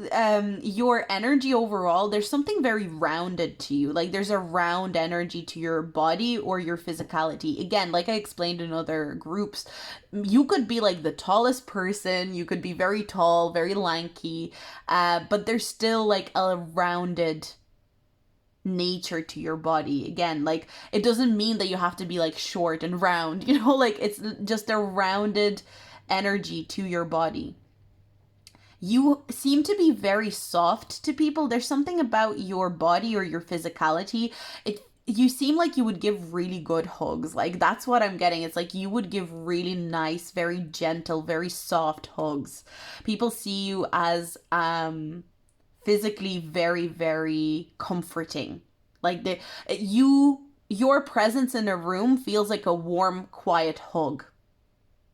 your energy overall, there's something very rounded to you. Like there's a round energy to your body or your physicality. Again, like I explained in other groups, you could be like the tallest person. You could be very tall, very lanky, but there's still like a rounded nature to your body. Again, like it doesn't mean that you have to be like short and round, you know, like it's just a rounded energy to your body. You seem to be very soft to people. There's something about your body or your physicality. You seem like you would give really good hugs. Like that's what I'm getting. It's like you would give really nice, very gentle, very soft hugs. People see you as physically very, very comforting. Like your presence in a room feels like a warm, quiet hug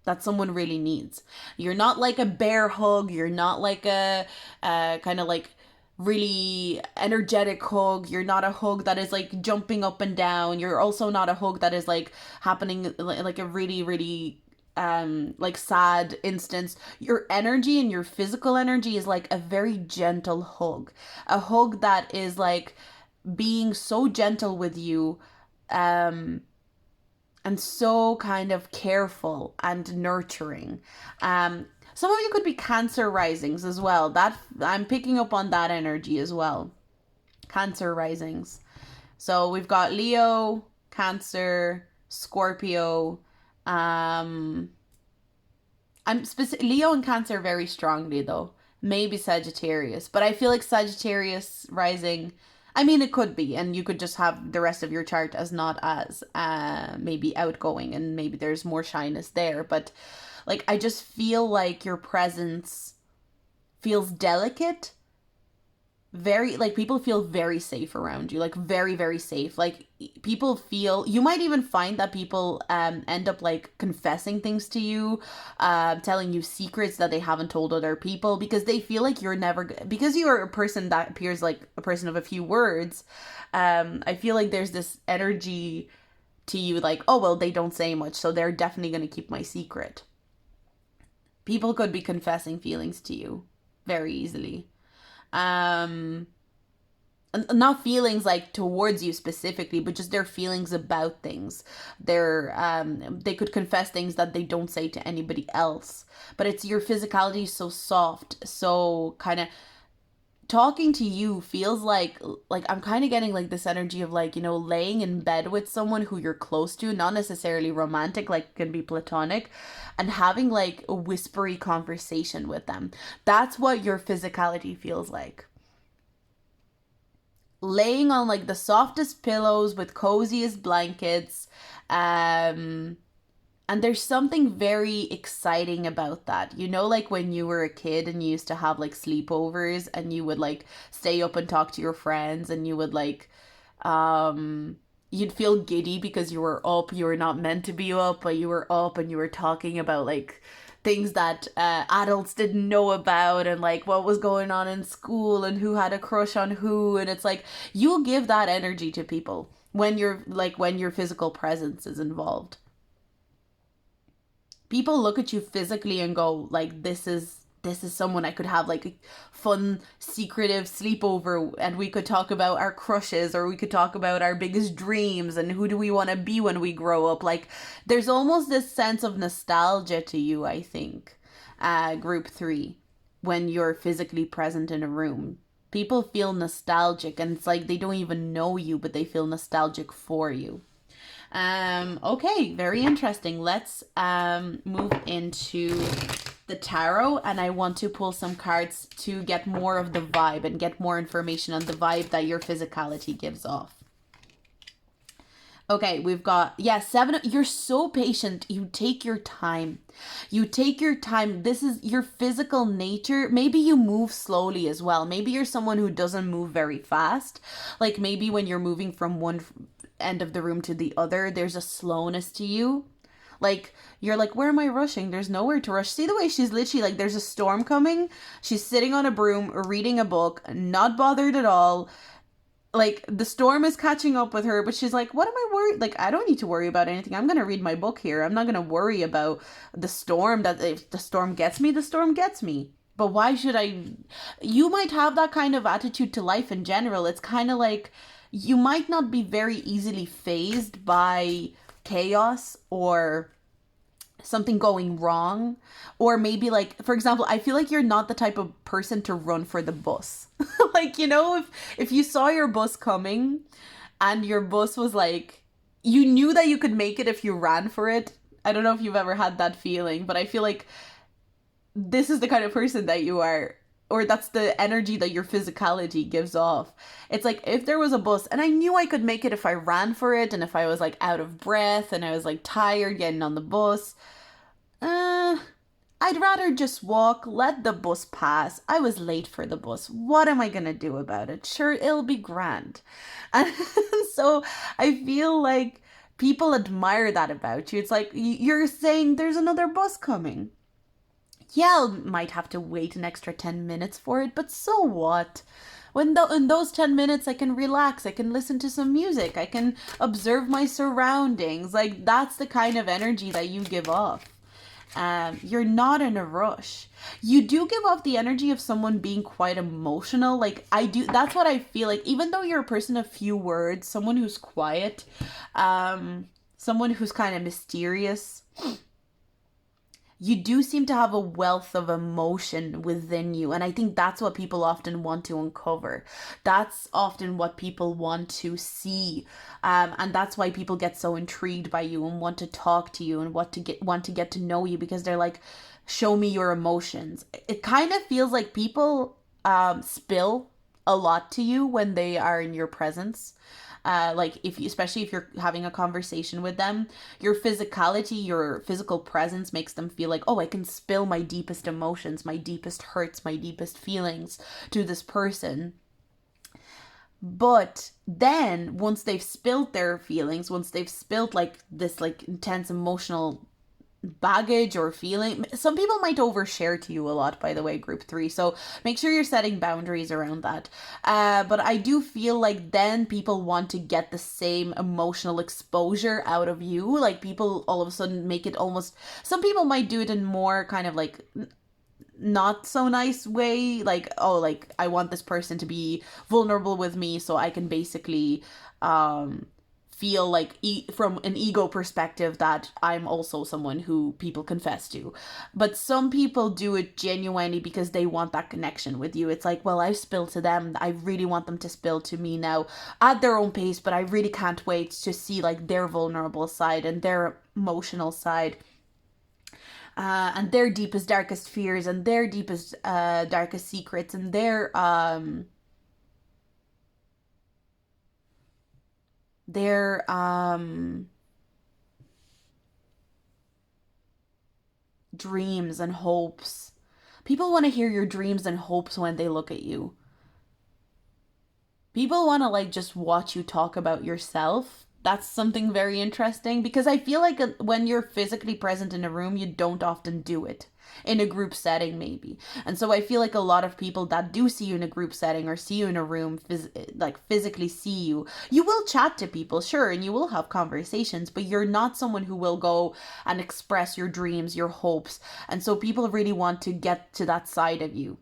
that someone really needs. You're not like a bear hug. You're not like a kind of like really energetic hug. You're not a hug that is like jumping up and down. You're also not a hug that is like happening like a really, really like sad instance. Your energy and your physical energy is like a very gentle hug, a hug that is like being so gentle with you, and so kind of careful and nurturing. Some of you could be Cancer risings as well. That I'm picking up on that energy as well. Cancer risings. So we've got Leo, Cancer, Scorpio. I'm Leo and Cancer very strongly though. Maybe Sagittarius, but I feel like Sagittarius rising. I mean, it could be, and you could just have the rest of your chart as not as maybe outgoing, and maybe there's more shyness there. But like, I just feel like your presence feels delicate. Very, like, people feel very safe around you, like very, very safe. Like people feel, you might even find that people end up like confessing things to you, telling you secrets that they haven't told other people, because they feel like you're never, because you're a person that appears like a person of a few words. I feel like there's this energy to you like, oh well, they don't say much, so they're definitely going to keep my secret. People could be confessing feelings to you very easily. um Not feelings like towards you specifically, but just their feelings about things. They could confess things that they don't say to anybody else. But it's your physicality so soft, so kind of, talking to you feels like I'm kind of getting like this energy of like, you know, laying in bed with someone who you're close to, not necessarily romantic, like it can be platonic, and having like a whispery conversation with them. That's what your physicality feels like. Laying on like the softest pillows with coziest blankets. And there's something very exciting about that. You know, like when you were a kid and you used to have like sleepovers and you would like stay up and talk to your friends, and you would like you'd feel giddy because you were up, you were not meant to be up, but you were up and you were talking about like things that adults didn't know about, and like what was going on in school and who had a crush on who. And it's like you'll give that energy to people when your physical presence is involved. People look at you physically and go like, this is this is someone I could have like a fun, secretive sleepover, and we could talk about our crushes, or we could talk about our biggest dreams and who do we want to be when we grow up. Like, there's almost this sense of nostalgia to you, I think, group three, when you're physically present in a room. People feel nostalgic, and it's like they don't even know you, but they feel nostalgic for you. Okay, very interesting. Let's move into the tarot, and I want to pull some cards to get more of the vibe and get more information on the vibe that your physicality gives off. Okay, we've got, yeah, seven. You're so patient. You take your time. You take your time. This is your physical nature. Maybe you move slowly as well. Maybe you're someone who doesn't move very fast. Like, maybe when you're moving from one end of the room to the other, there's a slowness to you. Like, you're like, where am I rushing? There's nowhere to rush. See the way she's literally like, there's a storm coming. She's sitting on a broom, reading a book, not bothered at all. Like, the storm is catching up with her, but she's like, what am I worried? Like, I don't need to worry about anything. I'm going to read my book here. I'm not going to worry about the storm. That if the storm gets me, the storm gets me. But why should I? You might have that kind of attitude to life in general. It's kind of like you might not be very easily fazed by chaos or something going wrong, or maybe, like, for example, I feel like you're not the type of person to run for the bus. Like, you know, if you saw your bus coming and your bus was like, you knew that you could make it if you ran for it. I don't know if you've ever had that feeling, but I feel like this is the kind of person that you are, or that's the energy that your physicality gives off. It's like, if there was a bus and I knew I could make it if I ran for it, and if I was like out of breath and I was like tired getting on the bus, I'd rather just walk, let the bus pass. I was late for the bus. What am I gonna do about it? Sure, it'll be grand. And so I feel like people admire that about you. It's like, you're saying there's another bus coming. Yeah, I might have to wait an extra 10 minutes for it, but so what? In those 10 minutes, I can relax, I can listen to some music, I can observe my surroundings. Like, that's the kind of energy that you give off. You're not in a rush. You do give off the energy of someone being quite emotional. Like, I do, that's what I feel like. Even though you're a person of few words, someone who's quiet, someone who's kind of mysterious, you do seem to have a wealth of emotion within you. And I think that's what people often want to uncover. That's often what people want to see. And that's why people get so intrigued by you and want to talk to you and want to get to know you, because they're like, show me your emotions. It kind of feels like people spill a lot to you when they are in your presence. Like, if you, especially if you're having a conversation with them, your physicality, your physical presence makes them feel like, oh, I can spill my deepest emotions, my deepest hurts, my deepest feelings to this person. But then once they've spilled their feelings, once they've spilled like this like intense emotional baggage or feeling, some people might overshare to you a lot, by the way, group three, so make sure you're setting boundaries around that. But I do feel like then people want to get the same emotional exposure out of you. Like, people all of a sudden make it almost, some people might do it in more kind of like not so nice way, like, oh, like, I want this person to be vulnerable with me so I can basically feel like from an ego perspective that I'm also someone who people confess to. But some people do it genuinely because they want that connection with you. It's like, well, I've spilled to them, I really want them to spill to me now at their own pace, but I really can't wait to see like their vulnerable side and their emotional side. And their deepest, darkest fears and their deepest, darkest secrets and their dreams and hopes. People want to hear your dreams and hopes when they look at you. People want to like just watch you talk about yourself That's something very interesting because I feel like when you're physically present in a room, you don't often do it in a group setting, maybe. And so I feel like a lot of people that do see you in a group setting or see you in a room, like physically see you, you will chat to people, sure, and you will have conversations, but you're not someone who will go and express your dreams, your hopes. And so people really want to get to that side of you.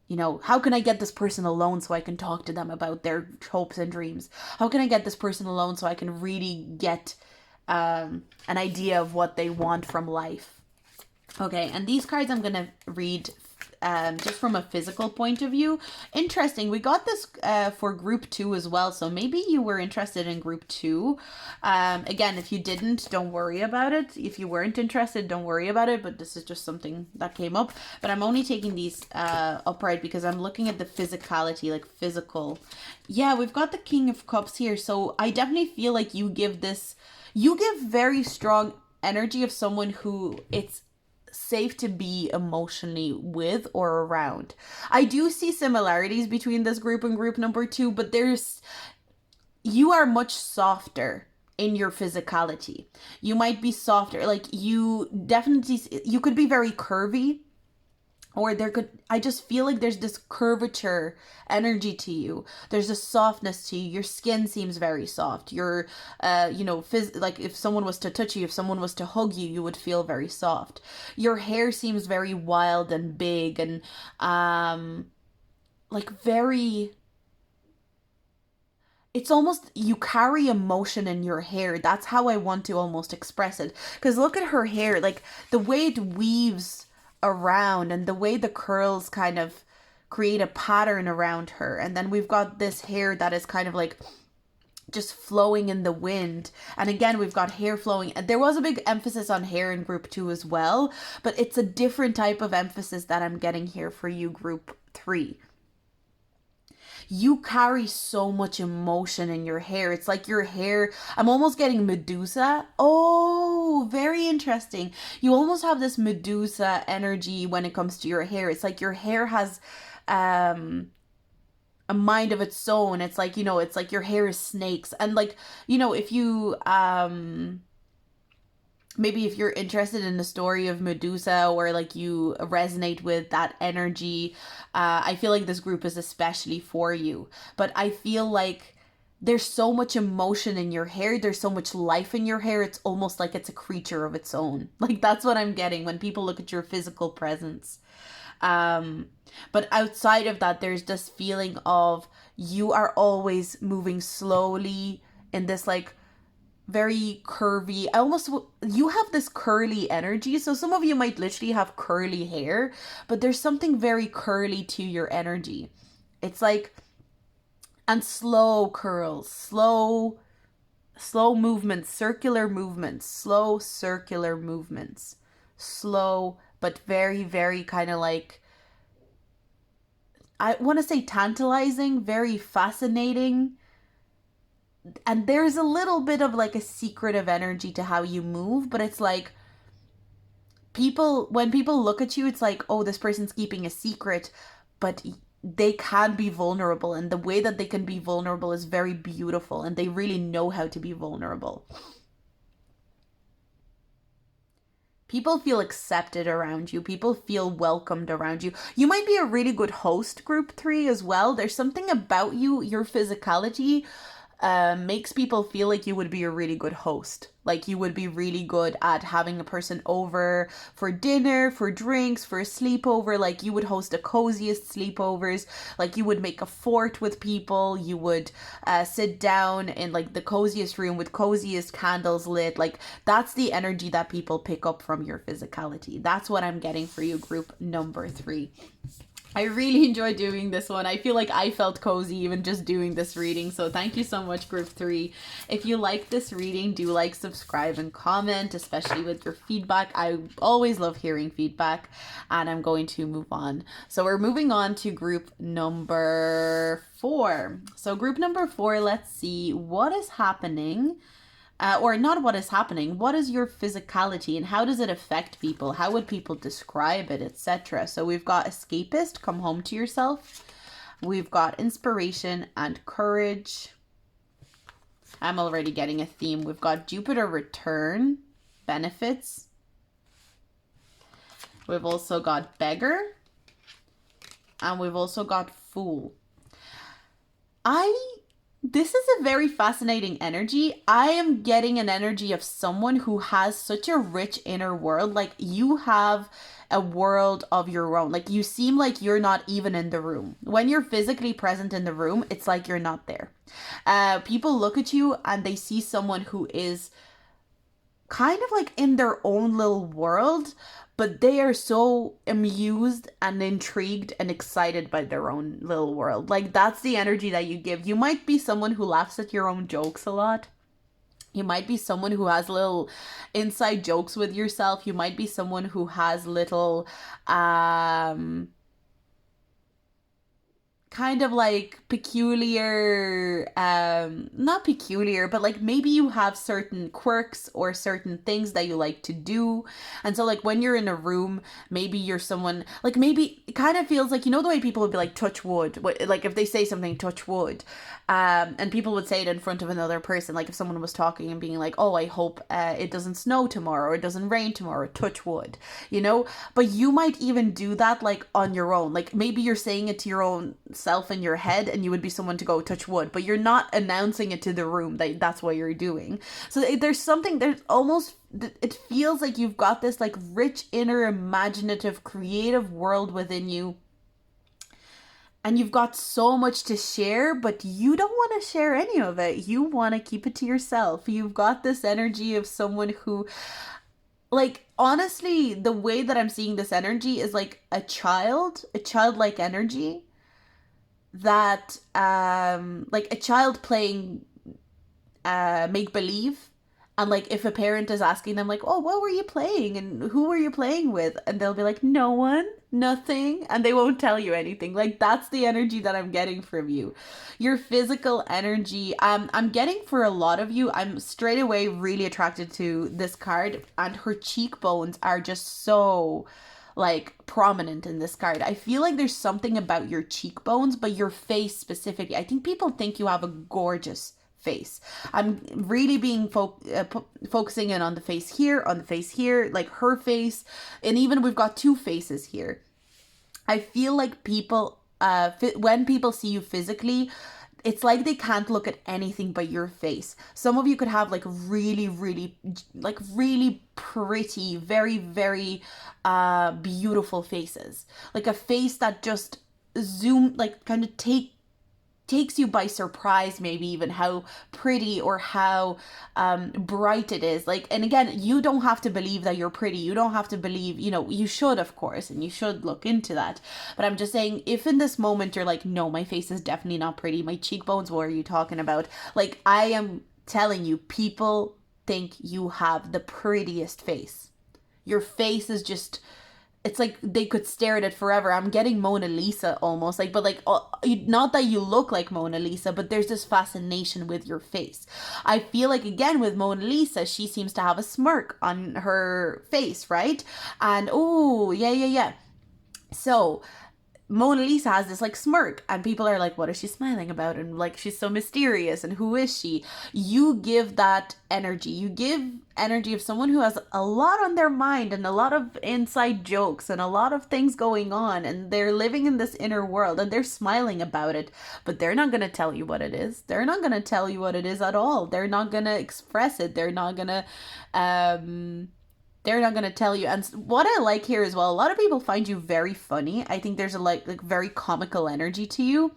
You know, how can I get this person alone so I can talk to them about their hopes and dreams? How can I get this person alone so I can really get an idea of what they want from life? Okay, and these cards I'm going to read just from a physical point of view. Interesting. We got this for group 2 as well, so maybe you were interested in group 2. Again, if you didn't, don't worry about it. If you weren't interested, don't worry about it, but this is just something that came up. But I'm only taking these upright because I'm looking at the physicality, like physical. Yeah, we've got the King of Cups here, so I definitely feel like you give very strong energy of someone who it's safe to be emotionally with or around. I do see similarities between this group and group number 2, but you are much softer in your physicality. You might be softer, like you could be very curvy, or I just feel like there's this curvature energy to you. There's a softness to you. Your skin seems very soft. You're like if someone was to touch you, if someone was to hug you, you would feel very soft. Your hair seems very wild and big and like very, it's almost, you carry emotion in your hair. That's how I want to almost express it. Because look at her hair, like the way it weaves around and the way the curls kind of create a pattern around her. And then we've got this hair that is kind of like just flowing in the wind. And again, we've got hair flowing. And there was a big emphasis on hair in group 2 as well, but it's a different type of emphasis that I'm getting here for you, group 3. You carry so much emotion in your hair. It's like your hair, I'm almost getting Medusa. Oh, very interesting. You almost have this Medusa energy when it comes to your hair. It's like your hair has a mind of its own. It's like, it's like your hair is snakes. And like, if you maybe if you're interested in the story of Medusa, or like you resonate with that energy, I feel like this group is especially for you. But I feel like there's so much emotion in your hair. There's so much life in your hair. It's almost like it's a creature of its own. Like that's what I'm getting when people look at your physical presence. But outside of that, there's this feeling of you are always moving slowly in this like very curvy, you have this curly energy. So some of you might literally have curly hair, but there's something very curly to your energy. It's like, and slow curls, slow movements, circular movements, slow circular movements, slow, but very, very kind of like, I want to say tantalizing, very fascinating. And there's a little bit of like a secretive energy to how you move, but it's like when people look at you, it's like, oh, this person's keeping a secret, but they can be vulnerable, and the way that they can be vulnerable is very beautiful, and they really know how to be vulnerable. People feel accepted around you. People feel welcomed around you. You might be a really good host, group 3 as well. There's something about you, your physicality, makes people feel like you would be a really good host. Like you would be really good at having a person over for dinner, for drinks, for a sleepover. Like you would host the coziest sleepovers. Like you would make a fort with people. You would sit down in like the coziest room with coziest candles lit. Like that's the energy that people pick up from your physicality. That's what I'm getting for you, group number 3. I really enjoyed doing this one. I feel like I felt cozy even just doing this reading. So thank you so much, group 3. If you like this reading, do like, subscribe, and comment, especially with your feedback. I always love hearing feedback, and I'm going to move on. So we're moving on to group number 4. So group number 4, let's see what is happening. Or not what is happening, what is your physicality and how does it affect people? How would people describe it, etc.? So we've got escapist, come home to yourself. We've got inspiration and courage. I'm already getting a theme. We've got Jupiter return, benefits. We've also got beggar. And we've also got fool. This is a very fascinating energy. I am getting an energy of someone who has such a rich inner world. Like, you have a world of your own. Like, you seem like you're not even in the room. When you're physically present in the room, it's like you're not there. People look at you and they see someone who is kind of like in their own little world, but they are so amused and intrigued and excited by their own little world. Like, that's the energy that you give. You might be someone who laughs at your own jokes a lot. You might be someone who has little inside jokes with yourself. You might be someone who has little kind of like peculiar, not peculiar, but like maybe you have certain quirks or certain things that you like to do. And so like when you're in a room, maybe you're someone, like maybe it kind of feels like, you know, the way people would be like, touch wood, like if they say something, touch wood, and people would say it in front of another person, like if someone was talking and being like, oh, I hope it doesn't snow tomorrow, or it doesn't rain tomorrow, touch wood, you know. But you might even do that like on your own. Like maybe you're saying it to your own self in your head, and you would be someone to go touch wood, but you're not announcing it to the room that that's what you're doing. So there's almost, it feels like you've got this like rich inner imaginative creative world within you, and you've got so much to share, but you don't want to share any of it. You want to keep it to yourself. You've got this energy of someone who, like, honestly, the way that I'm seeing this energy is like a childlike energy that like a child playing make believe, and like if a parent is asking them like, oh, what were you playing and who were you playing with, and they'll be like, no one, nothing, and they won't tell you anything. Like, that's the energy that I'm getting from you. Your physical energy, I'm getting for a lot of you. I'm straight away really attracted to this card, and her cheekbones are just so like prominent in this card. I feel like there's something about your cheekbones, but your face specifically. I think people think you have a gorgeous face. I'm really being focusing in on the face here, like her face, and even we've got two faces here. I feel like people, when people see you physically, it's like they can't look at anything but your face. Some of you could have like really, really, like really pretty, very, very beautiful faces. Like a face that just like kind of takes you by surprise, maybe even how pretty or how bright it is. Like, and again, you don't have to believe that you're pretty. You don't have to believe, you know, you should, of course, and you should look into that. But I'm just saying, if in this moment you're like, no, my face is definitely not pretty, my cheekbones, what are you talking about? Like, I am telling you, people think you have the prettiest face. Your face is just, it's like they could stare at it forever. I'm getting Mona Lisa almost, like, but like, not that you look like Mona Lisa, but there's this fascination with your face. I feel like, again, with Mona Lisa, she seems to have a smirk on her face, right? And oh, yeah. So Mona Lisa has this like smirk, and people are like, what is she smiling about? And like, she's so mysterious, and who is she? You give that energy. You give energy of someone who has a lot on their mind and a lot of inside jokes and a lot of things going on, and they're living in this inner world and they're smiling about it, but they're not going to tell you what it is. They're not going to tell you what it is at all. They're not going to express it. They're not going to tell you. And what I like here as well, a lot of people find you very funny. I think there's a like very comical energy to you.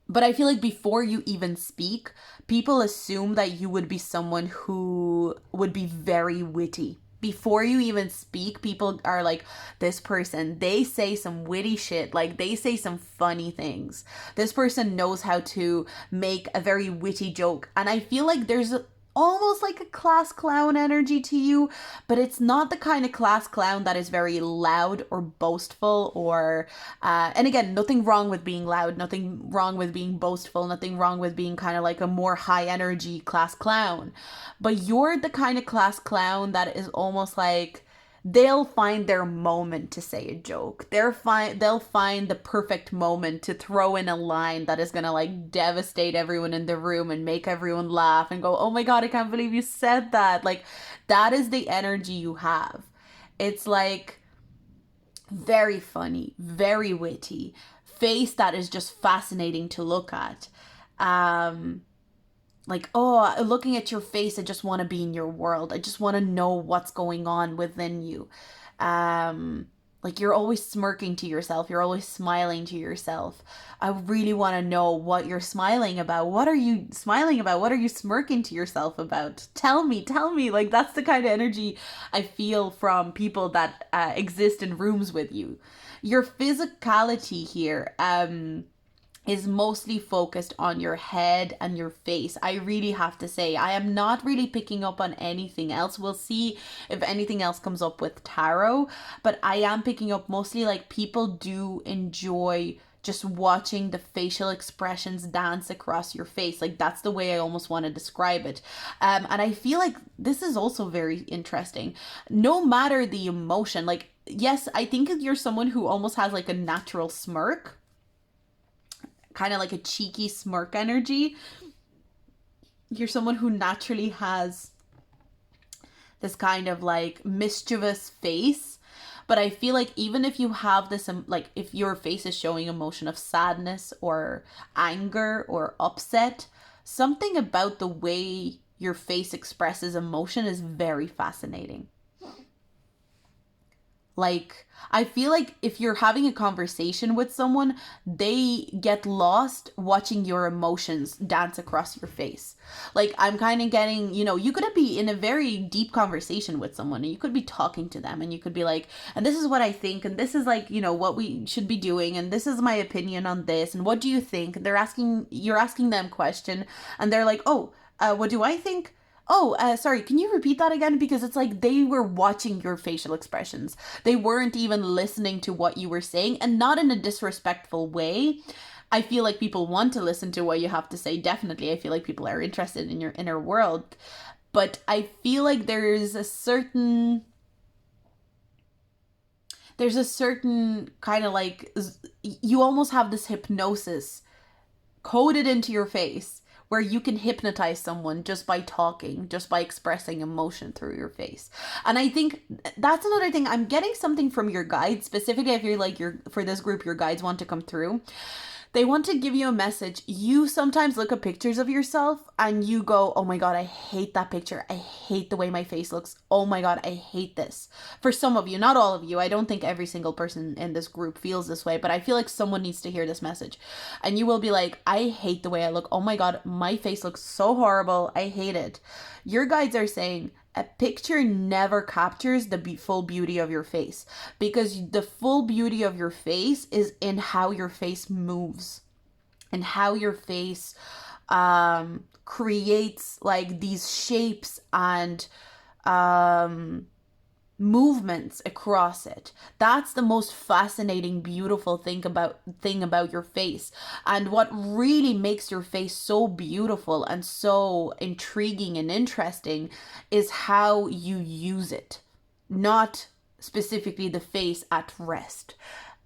But I feel like before you even speak, people assume that you would be someone who would be very witty. Before you even speak, people are like, this person, they say some witty shit. Like, they say some funny things. This person knows how to make a very witty joke. And I feel like there's almost like a class clown energy to you, but it's not the kind of class clown that is very loud or boastful or and again, nothing wrong with being loud, nothing wrong with being boastful, nothing wrong with being kind of like a more high energy class clown, but you're the kind of class clown that is almost like they'll find their moment to say a joke. They'll find the perfect moment to throw in a line that is gonna like devastate everyone in the room and make everyone laugh and go, oh my God, I can't believe you said that. Like, that is the energy you have. It's like very funny, very witty, face that is just fascinating to look at. Like, oh, looking at your face, I just want to be in your world. I just want to know what's going on within you. Like, you're always smirking to yourself. You're always smiling to yourself. I really want to know what you're smiling about. What are you smiling about? What are you smirking to yourself about? Tell me, tell me. Like, that's the kind of energy I feel from people that exist in rooms with you. Your physicality here, is mostly focused on your head and your face. I really have to say, I am not really picking up on anything else. We'll see if anything else comes up with tarot, but I am picking up mostly like people do enjoy just watching the facial expressions dance across your face. Like, that's the way I almost want to describe it. And I feel like this is also very interesting. No matter the emotion, like, yes, I think you're someone who almost has like a natural smirk, kind of like a cheeky smirk energy. You're someone who naturally has this kind of like mischievous face. But I feel like even if you have this, like if your face is showing emotion of sadness or anger or upset, something about the way your face expresses emotion is very fascinating. Like, I feel like if you're having a conversation with someone, they get lost watching your emotions dance across your face. Like, I'm kind of getting, you could be in a very deep conversation with someone and you could be talking to them and you could be like, and this is what I think, and this is like, what we should be doing, and this is my opinion on this, and what do you think? And you're asking them a question, and they're like, oh, what do I think? Oh, sorry, can you repeat that again? Because it's like they were watching your facial expressions. They weren't even listening to what you were saying, and not in a disrespectful way. I feel like people want to listen to what you have to say. Definitely. I feel like people are interested in your inner world. But I feel like there's a certain kind of like, you almost have this hypnosis coded into your face where you can hypnotize someone just by talking, just by expressing emotion through your face. And I think that's another thing. I'm getting something from your guides, specifically if you're like, for this group, your guides want to come through. They want to give you a message. You sometimes look at pictures of yourself and you go, oh my God, I hate that picture. I hate the way my face looks. Oh my God, I hate this. For some of you, not all of you. I don't think every single person in this group feels this way, but I feel like someone needs to hear this message. And you will be like, I hate the way I look. Oh my God, my face looks so horrible. I hate it. Your guides are saying, a picture never captures the full beauty of your face, because the full beauty of your face is in how your face moves and how your face creates like these shapes and movements across it. That's the most fascinating, beautiful thing about your face. And what really makes your face so beautiful and so intriguing and interesting is how you use it, not specifically the face at rest.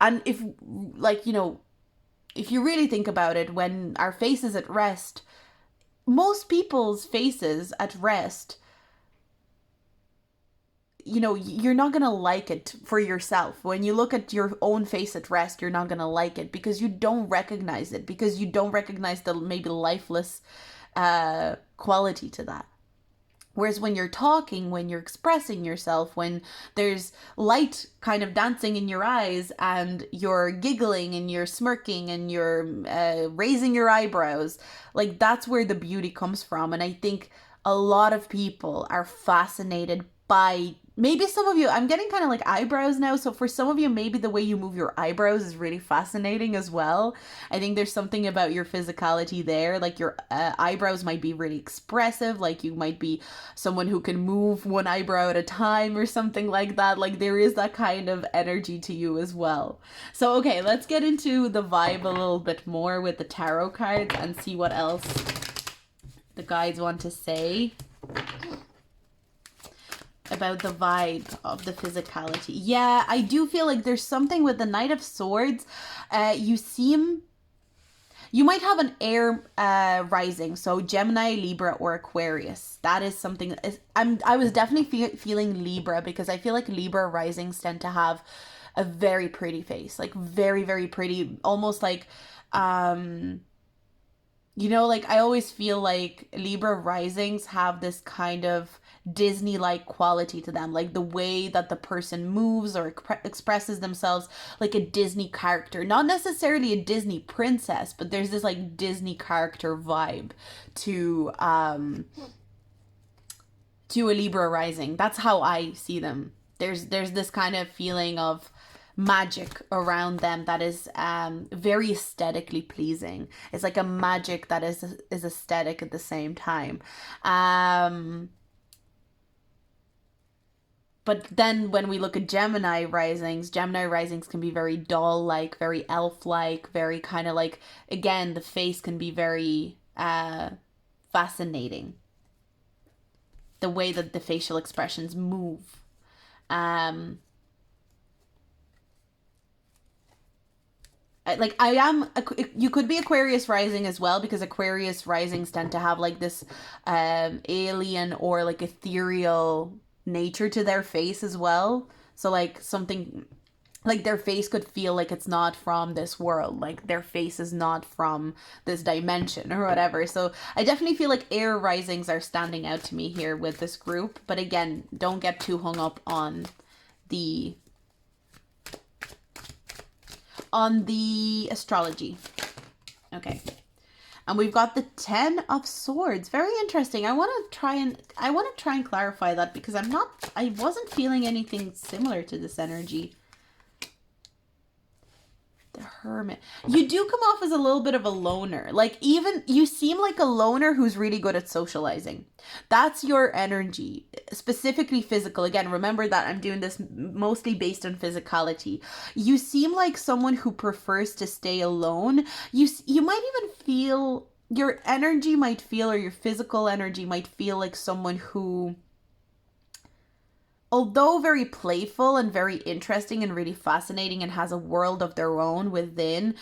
And if if you really think about it, when our face is at rest, most people's faces at rest, you're not going to like it for yourself. When you look at your own face at rest, you're not going to like it because you don't recognize it, because you don't recognize the maybe lifeless quality to that. Whereas when you're talking, when you're expressing yourself, when there's light kind of dancing in your eyes and you're giggling and you're smirking and you're raising your eyebrows, like that's where the beauty comes from. And I think a lot of people are fascinated by, maybe some of you, I'm getting kind of like eyebrows now. So for some of you, maybe the way you move your eyebrows is really fascinating as well. I think there's something about your physicality there. Like your eyebrows might be really expressive. Like you might be someone who can move one eyebrow at a time or something like that. Like there is that kind of energy to you as well. So, okay, let's get into the vibe a little bit more with the tarot cards and see what else the guides want to say. about the vibe of the physicality. Yeah, I do feel like there's something with the Knight of Swords. You might have an air rising, so Gemini, Libra, or Aquarius. That is something. I was definitely feeling Libra, because I feel like Libra risings tend to have a very pretty face, like very, very pretty, almost like like I always feel like Libra risings have this kind of Disney-like quality to them, like the way that the person moves or expresses themselves, like a Disney character, not necessarily a Disney princess, but there's this like Disney character vibe to a Libra rising. That's how I see them. There's this kind of feeling of magic around them that is very aesthetically pleasing. It's like a magic that is aesthetic at the same time. But then when we look at Gemini risings can be very doll like, very elf like, very kind of like, again, the face can be very fascinating. The way that the facial expressions move. Like you could be Aquarius rising as well, because Aquarius risings tend to have like this alien or like ethereal nature to their face as well. So like something like their face could feel like it's not from this world, like their face is not from this dimension or whatever. So I definitely feel like air risings are standing out to me here with this group. But again, don't get too hung up on the astrology. Okay. And we've got the 10 of Swords. Very interesting. I want to try and clarify that, because I wasn't feeling anything similar to this energy. The Hermit. You do come off as a little bit of a loner. Like, even you seem like a loner who's really good at socializing. That's your energy, specifically physical. Again, remember that I'm doing this mostly based on physicality. You seem like someone who prefers to stay alone. You might even feel, your energy might feel, or your physical energy might feel like someone who, although very playful and very interesting and really fascinating and has a world of their own within,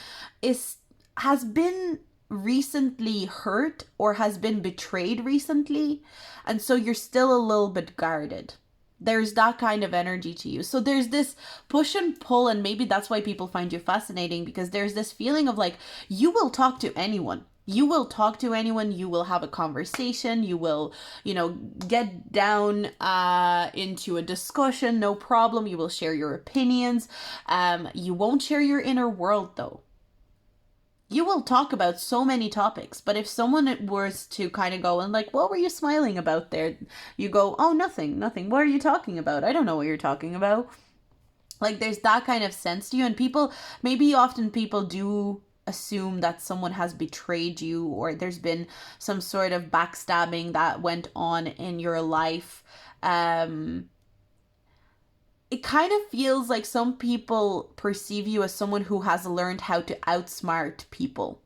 has been recently hurt or has been betrayed recently. And so you're still a little bit guarded. There's that kind of energy to you. So there's this push and pull, and maybe that's why people find you fascinating, because there's this feeling of like, you will talk to anyone. You will talk to anyone, you will have a conversation, you will, get down into a discussion, no problem. You will share your opinions. You won't share your inner world, though. You will talk about so many topics, but if someone was to kind of go and like, what were you smiling about there? You go, oh, nothing. What are you talking about? I don't know what you're talking about. Like, there's that kind of sense to you, and people do assume that someone has betrayed you, or there's been some sort of backstabbing that went on in your life. It kind of feels like some people perceive you as someone who has learned how to outsmart people.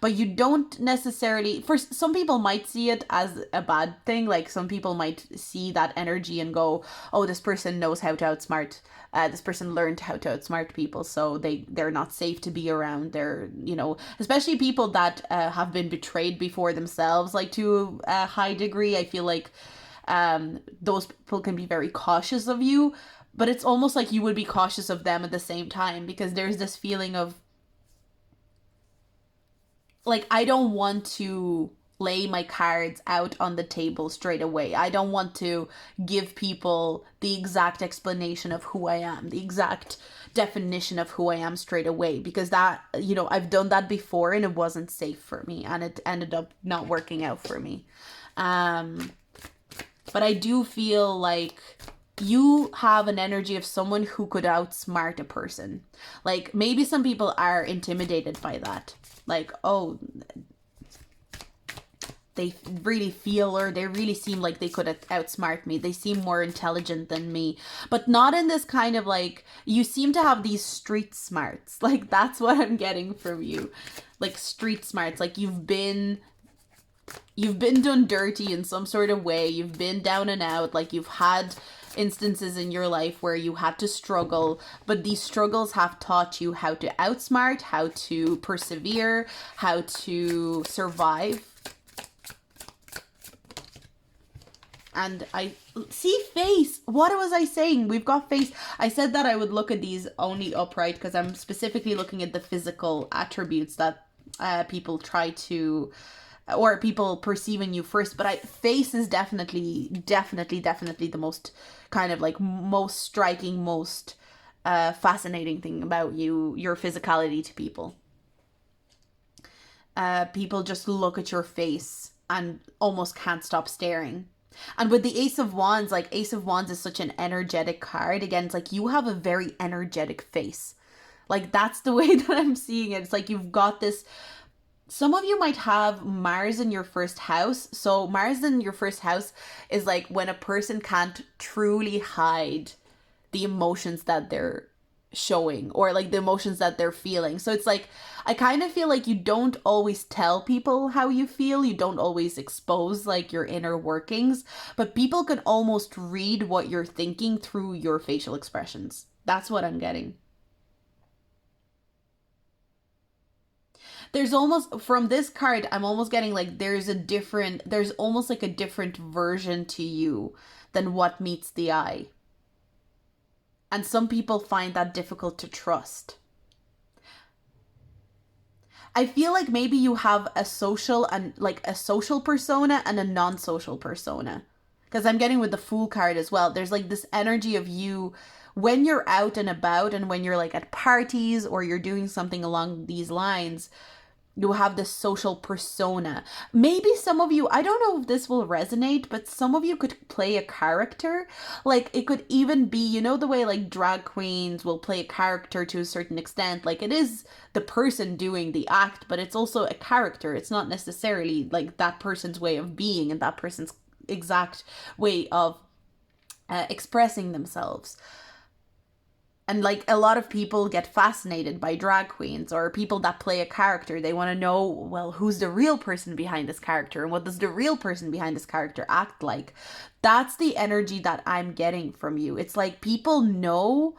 But you don't necessarily, for some people might see it as a bad thing. Like, some people might see that energy and go, oh, this person knows how to outsmart, this person learned how to outsmart people, so they're not safe to be around. They're, especially people that have been betrayed before themselves, like to a high degree. I feel like those people can be very cautious of you, but it's almost like you would be cautious of them at the same time, because there's this feeling of, like, I don't want to lay my cards out on the table straight away. I don't want to give people the exact explanation of who I am, the exact definition of who I am straight away, because that, I've done that before and it wasn't safe for me, and it ended up not working out for me. But I do feel like you have an energy of someone who could outsmart a person. Like, maybe some people are intimidated by that. Like, oh, they really feel, or they really seem like they could outsmart me. They seem more intelligent than me. But not in this kind of like, you seem to have these street smarts. Like, that's what I'm getting from you. Like, street smarts. Like, you've been you've been done dirty in some sort of way. You've been down and out. Like, you've had instances in your life where you had to struggle, but these struggles have taught you how to outsmart, how to persevere, how to survive. And I see face. What was I saying? We've got face. I said that I would look at these only upright because I'm specifically looking at the physical attributes that people try to, or people perceive in you first. But face is definitely the most kind of like most striking, most fascinating thing about you, your physicality to people. People just look at your face and almost can't stop staring. And with the Ace of Wands, like Ace of Wands is such an energetic card. Again, it's like you have a very energetic face. Like that's the way that I'm seeing it. It's like you've got this. Some of you might have Mars in your first house. So Mars in your first house is like when a person can't truly hide the emotions that they're showing, or like the emotions that they're feeling. So it's like I kind of feel like you don't always tell people how you feel. You don't always expose like your inner workings, but people can almost read what you're thinking through your facial expressions. That's what I'm getting. There's almost, from this card, I'm almost getting like there's almost like a different version to you than what meets the eye. And some people find that difficult to trust. I feel like maybe you have a social persona and a non-social persona. Because I'm getting with the Fool card as well. There's like this energy of you when you're out and about and when you're like at parties or you're doing something along these lines. You have this social persona. Maybe some of you, I don't know if this will resonate, but some of you could play a character. Like it could even be, you know, the way like drag queens will play a character to a certain extent. Like it is the person doing the act, but it's also a character. It's not necessarily like that person's way of being and that person's exact way of expressing themselves. And like a lot of people get fascinated by drag queens or people that play a character. They want to know, well, who's the real person behind this character and what does the real person behind this character act like? That's the energy that I'm getting from you. It's like people know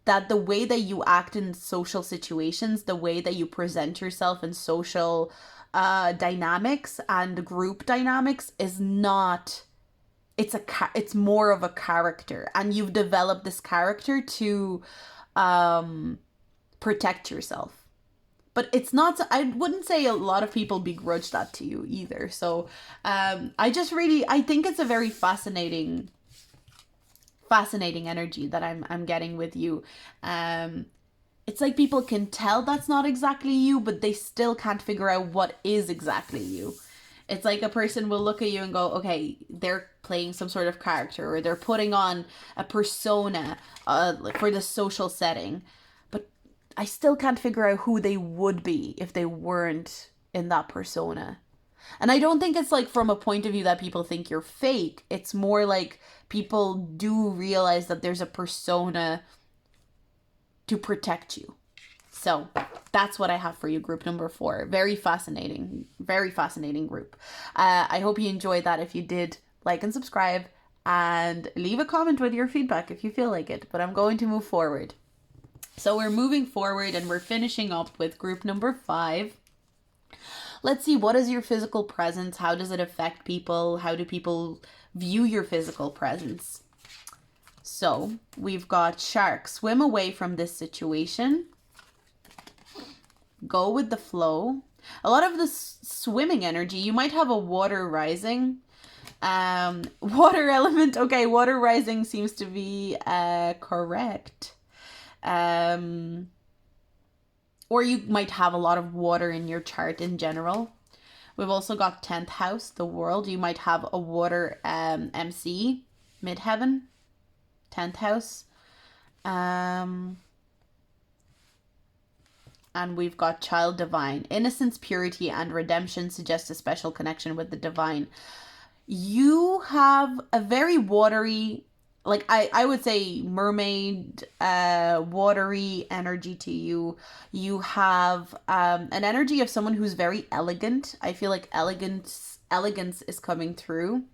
that the way that you act in social situations, the way that you present yourself in social dynamics and group dynamics is not, it's more of a character, and you've developed this character to protect yourself. But it's not, I wouldn't say a lot of people begrudge that to you either. So I think it's a very fascinating energy that I'm getting with you. It's like people can tell that's not exactly you, but they still can't figure out what is exactly you. It's like a person will look at you and go, okay, they're playing some sort of character or they're putting on a persona for the social setting. But I still can't figure out who they would be if they weren't in that persona. And I don't think it's like from a point of view that people think you're fake. It's more like people do realize that there's a persona to protect you. So that's what I have for you, group number 4. Very fascinating group. I hope you enjoyed that. If you did, like and subscribe and leave a comment with your feedback if you feel like it. But I'm going to move forward. So we're moving forward and we're finishing up with group number 5. Let's see, what is your physical presence? How does it affect people? How do people view your physical presence? So we've got Shark. Swim away from this situation. Go with the flow. A lot of this swimming energy, you might have a water rising. Water element. Okay, water rising seems to be correct. Or you might have a lot of water in your chart in general. We've also got 10th house, the world. You might have a water MC, midheaven, 10th house. And we've got child divine. Innocence, purity, and redemption suggest a special connection with the divine. You have a very watery like I would say mermaid, watery energy to you. You have an energy of someone who's very elegant. I feel like elegance is coming through.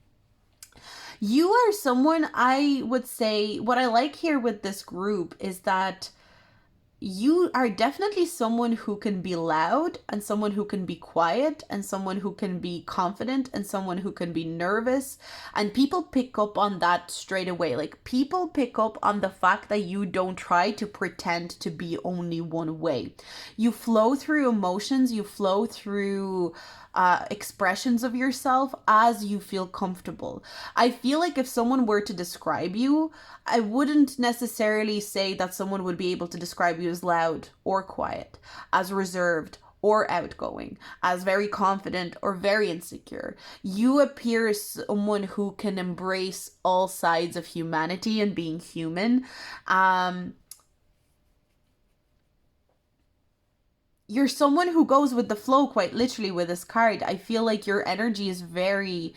You are someone, I would say, what I like here with this group is that you are definitely someone who can be loud and someone who can be quiet and someone who can be confident and someone who can be nervous, and people pick up on that straight away. Like, people pick up on the fact that you don't try to pretend to be only one way. You flow through emotions, you flow through expressions of yourself as you feel comfortable. I feel like if someone were to describe you, I wouldn't necessarily say that someone would be able to describe you as loud or quiet, as reserved or outgoing, as very confident or very insecure. You appear as someone who can embrace all sides of humanity and being human. Um, you're someone who goes with the flow quite literally with this card. I feel like your energy is very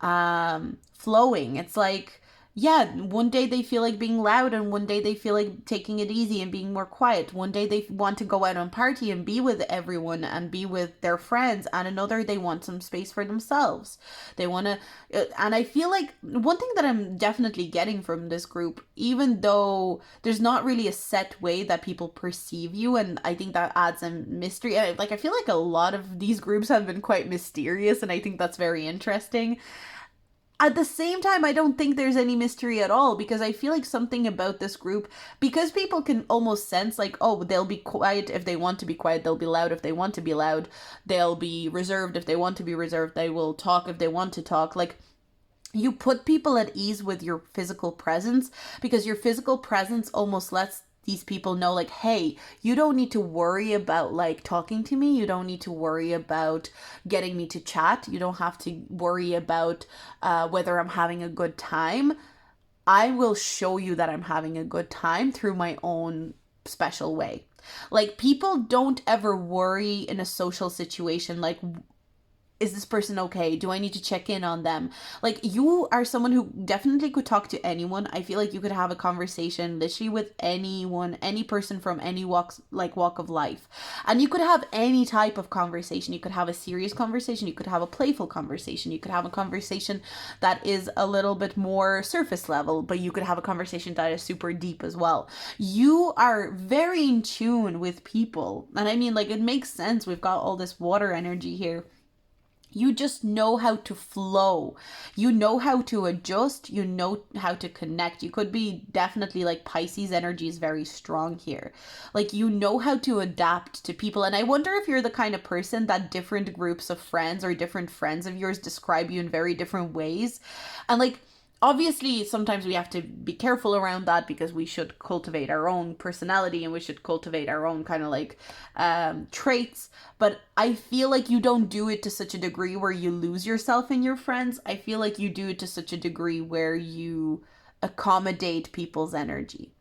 flowing. It's like, yeah, one day they feel like being loud and one day they feel like taking it easy and being more quiet. One day they want to go out and party and be with everyone and be with their friends, and another they want some space for themselves. They want to and I feel like one thing that I'm definitely getting from this group, even though there's not really a set way that people perceive you, and I think that adds some mystery. Like, I feel like a lot of these groups have been quite mysterious, and I think that's very interesting. At the same time, I don't think there's any mystery at all, because I feel like something about this group, because people can almost sense like, oh, they'll be quiet if they want to be quiet, they'll be loud if they want to be loud, they'll be reserved if they want to be reserved, they will talk if they want to talk. Like, you put people at ease with your physical presence, because your physical presence almost lets these people know, like, hey, you don't need to worry about like talking to me, you don't need to worry about getting me to chat, you don't have to worry about whether I'm having a good time. I will show you that I'm having a good time through my own special way. Like, people don't ever worry in a social situation like, is this person okay? Do I need to check in on them? Like, you are someone who definitely could talk to anyone. I feel like you could have a conversation literally with anyone, any person from any walk of life. And you could have any type of conversation. You could have a serious conversation, you could have a playful conversation, you could have a conversation that is a little bit more surface level, but you could have a conversation that is super deep as well. You are very in tune with people. And I mean, like, it makes sense. We've got all this water energy here. You just know how to flow. You know how to adjust. You know how to connect. You could be definitely like, Pisces energy is very strong here. Like, you know how to adapt to people. And I wonder if you're the kind of person that different groups of friends or different friends of yours describe you in very different ways. And like, obviously sometimes we have to be careful around that, because we should cultivate our own personality and we should cultivate our own kind of like traits. But I feel like you don't do it to such a degree where you lose yourself in your friends. I feel like you do it to such a degree where you accommodate people's energy.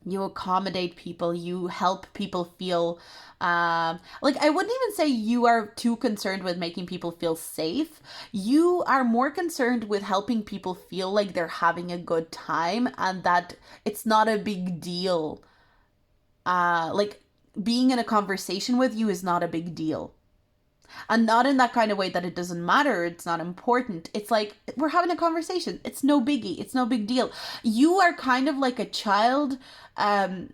You accommodate people, you help people feel like, I wouldn't even say you are too concerned with making people feel safe. You are more concerned with helping people feel like they're having a good time and that it's not a big deal. Like, being in a conversation with you is not a big deal. And not in that kind of way that it doesn't matter, it's not important. It's like, we're having a conversation. It's no biggie. It's no big deal. You are kind of like a child.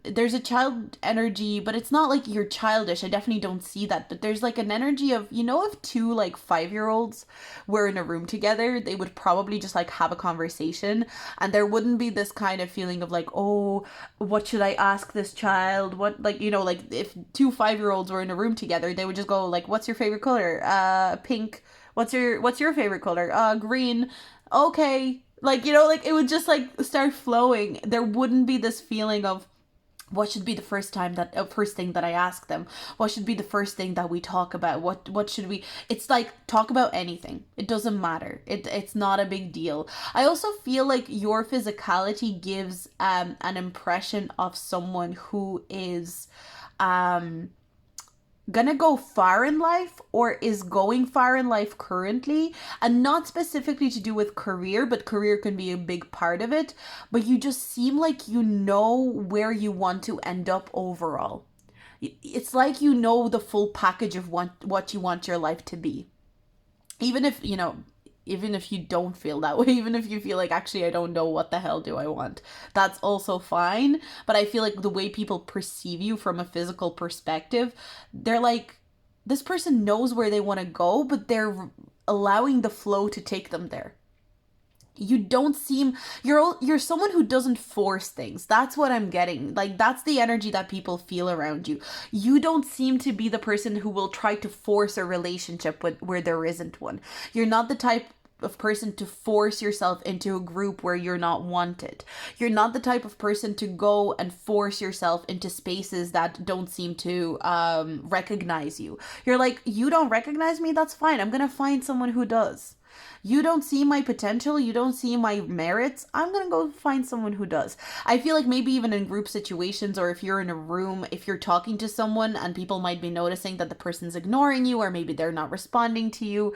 There's a child energy, but it's not like you're childish. I definitely don't see that. But there's like an energy of, if two like 5-year-olds were in a room together, they would probably just like have a conversation, and there wouldn't be this kind of feeling of like, oh, what should I ask this child? What, like, like, if two 5-year-olds were in a room together, they would just go like, what's your favorite color? Pink. What's your favorite color? Green. Okay. Like, like, it would just like start flowing. There wouldn't be this feeling of, what should be the first thing that I ask them? What should be the first thing that we talk about? What should we? It's like, talk about anything. It doesn't matter. It's not a big deal. I also feel like your physicality gives an impression of someone who is gonna go far in life or is going far in life currently, and not specifically to do with career, but career can be a big part of it, but you just seem like you know where you want to end up overall. It's like you know the full package of what you want your life to be, even if even if you don't feel that way, even if you feel like, actually, I don't know what the hell do I want, that's also fine. But I feel like the way people perceive you from a physical perspective, they're like, this person knows where they want to go, but they're allowing the flow to take them there. You don't seem, you're someone who doesn't force things. That's what I'm getting. Like, that's the energy that people feel around you. You don't seem to be the person who will try to force a relationship with where there isn't one. You're not the type of person to force yourself into a group where you're not wanted. You're not the type of person to go and force yourself into spaces that don't seem to recognize you. You're like, you don't recognize me, that's fine, I'm gonna find someone who does. You don't see my potential, you don't see my merits, I'm gonna go find someone who does. I feel like maybe even in group situations, or if you're in a room, if you're talking to someone and people might be noticing that the person's ignoring you, or maybe they're not responding to you,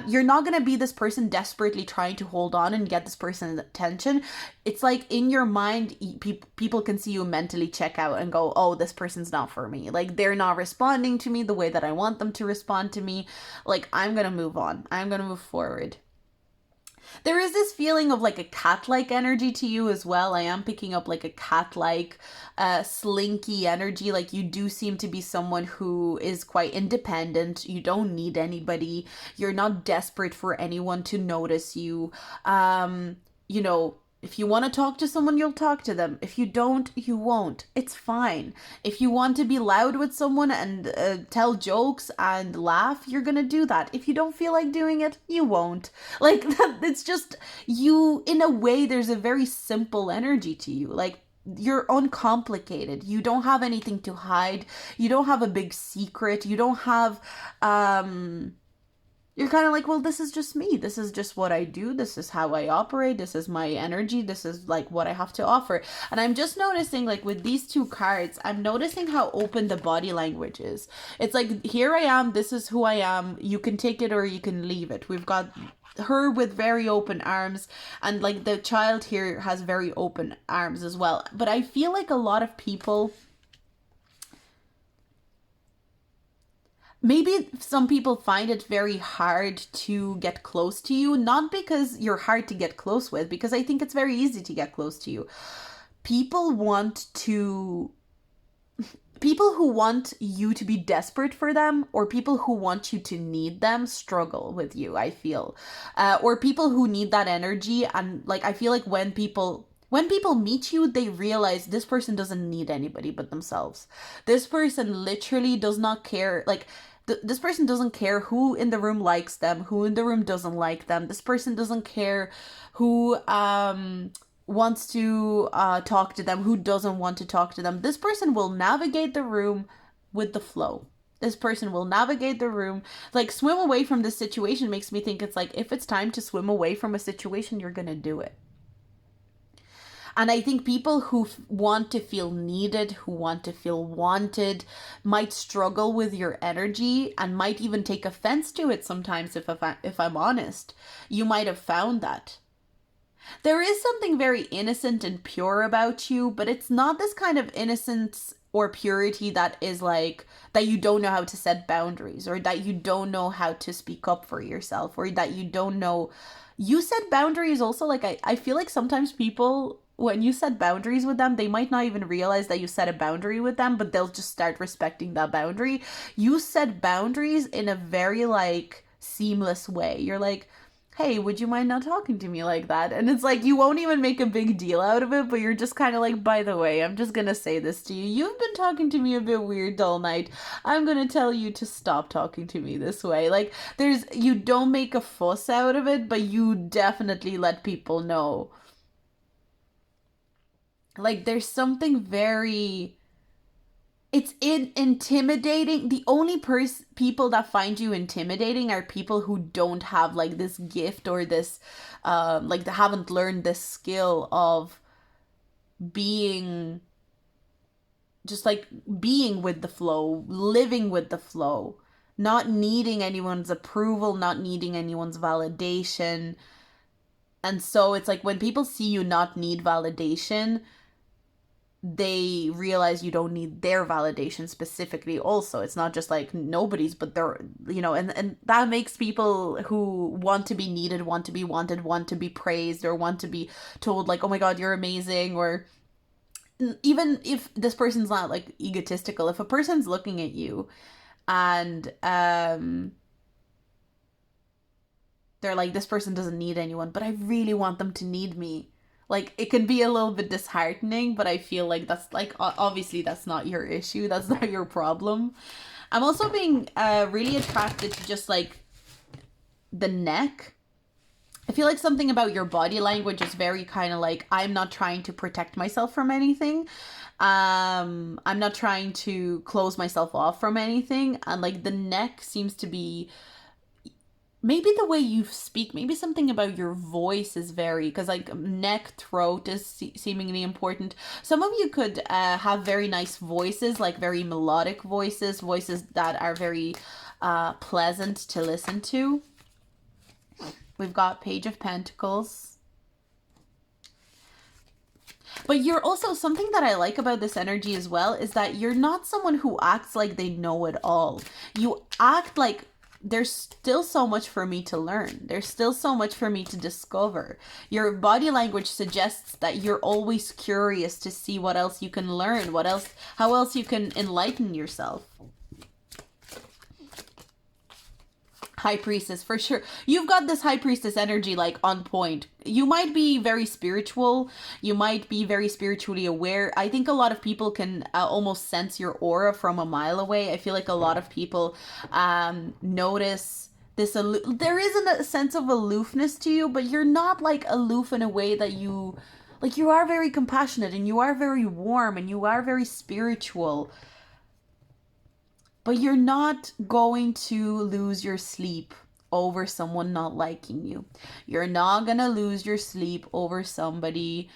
you're not gonna be this person desperately trying to hold on and get this person's attention. It's like, in your mind, people can see you mentally check out and go, oh, this person's not for me. Like, they're not responding to me the way that I want them to respond to me. Like, I'm gonna move on. I'm gonna move forward. There is this feeling of like a cat-like energy to you as well. I am picking up like a cat-like, slinky energy. Like, you do seem to be someone who is quite independent. You don't need anybody. You're not desperate for anyone to notice you. You know, if you want to talk to someone, you'll talk to them. If you don't, you won't. It's fine. If you want to be loud with someone and tell jokes and laugh, you're going to do that. If you don't feel like doing it, you won't. Like, it's just, you, in a way, there's a very simple energy to you. Like, you're uncomplicated. You don't have anything to hide. You don't have a big secret. You don't have, you're kind of like, well, this is just me. This is just what I do. This is how I operate. This is my energy. This is like what I have to offer. And I'm just noticing, like, with these two cards, I'm noticing how open the body language is. It's like, here I am. This is who I am. You can take it or you can leave it. We've got her with very open arms, and like the child here has very open arms as well. But I feel like a lot of people, maybe some people find it very hard to get close to you, not because you're hard to get close with, because I think it's very easy to get close to you. People want to, people who want you to be desperate for them, or people who want you to need them, struggle with you, I feel. Or people who need that energy, and like, I feel like when people meet you, they realize this person doesn't need anybody but themselves. This person literally does not care. Like, this person doesn't care who in the room likes them, who in the room doesn't like them. This person doesn't care who wants to talk to them, who doesn't want to talk to them. This person will navigate the room with the flow. This person will navigate the room. Like, swim away from this situation makes me think it's like, if it's time to swim away from a situation, you're gonna do it. And I think people who want to feel needed, who want to feel wanted, might struggle with your energy and might even take offense to it sometimes, if I'm honest. You might have found that. There is something very innocent and pure about you, but it's not this kind of innocence or purity that is like, that you don't know how to set boundaries, or that you don't know how to speak up for yourself, or that you don't know. You set boundaries also, like, I feel like sometimes people, when you set boundaries with them, they might not even realize that you set a boundary with them, but they'll just start respecting that boundary. You set boundaries in a very, like, seamless way. You're like, hey, would you mind not talking to me like that? And it's like, you won't even make a big deal out of it, but you're just kind of like, by the way, I'm just gonna say this to you. You've been talking to me a bit weird all night. I'm gonna tell you to stop talking to me this way. Like, you don't make a fuss out of it, but you definitely let people know. Like, there's something very, intimidating. The only people that find you intimidating are people who don't have like this gift, or this like, they haven't learned this skill of being just like being with the flow, living with the flow, not needing anyone's approval, not needing anyone's validation. And so it's like when people see you not need validation, they realize you don't need their validation specifically also. It's not just like nobody's, but they're, and that makes people who want to be needed, want to be wanted, want to be praised, or want to be told like, oh my God, you're amazing. Or even if this person's not like egotistical, if a person's looking at you and they're like, this person doesn't need anyone, but I really want them to need me. Like, it can be a little bit disheartening, but I feel like that's like, obviously, that's not your issue. That's not your problem. I'm also being really attracted to just like the neck. I feel like something about your body language is very kind of like, I'm not trying to protect myself from anything. I'm not trying to close myself off from anything. And like the neck seems to be, maybe the way you speak, maybe something about your voice is very, because like neck, throat is seemingly important. Some of you could have very nice voices, like very melodic voices, voices that are very pleasant to listen to. We've got Page of Pentacles. But you're also, something that I like about this energy as well is that you're not someone who acts like they know it all. You act like, there's still so much for me to learn. There's still so much for me to discover. Your body language suggests that you're always curious to see what else you can learn, how else you can enlighten yourself. High Priestess, for sure. You've got this High Priestess energy like on point. You might be very spiritual. You might be very spiritually aware. I think a lot of people can almost sense your aura from a mile away. I feel like a lot of people notice this. There isn't a sense of aloofness to you, but you're not like aloof in a way that you, like, you are very compassionate and you are very warm and you are very spiritual. But you're not going to lose your sleep over someone not liking you. You're not going to lose your sleep over somebody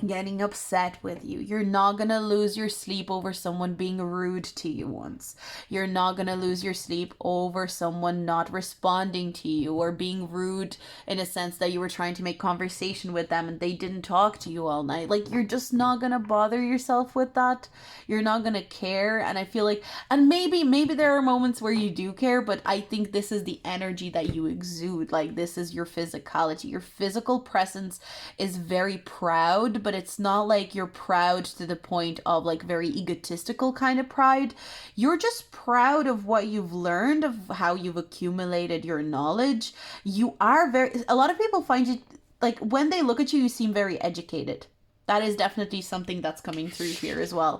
getting upset with you. You're not going to lose your sleep over someone being rude to you once. You're not going to lose your sleep over someone not responding to you or being rude in a sense that you were trying to make conversation with them and they didn't talk to you all night. Like, you're just not going to bother yourself with that. You're not going to care. And I feel like, and maybe there are moments where you do care, but I think this is the energy that you exude. Like, this is your physicality. Your physical presence is very proud, but it's not like you're proud to the point of like very egotistical kind of pride. You're just proud of what you've learned, of how you've accumulated your knowledge. You are a lot of people find you, like, when they look at you, you seem very educated. That is definitely something that's coming through here as well.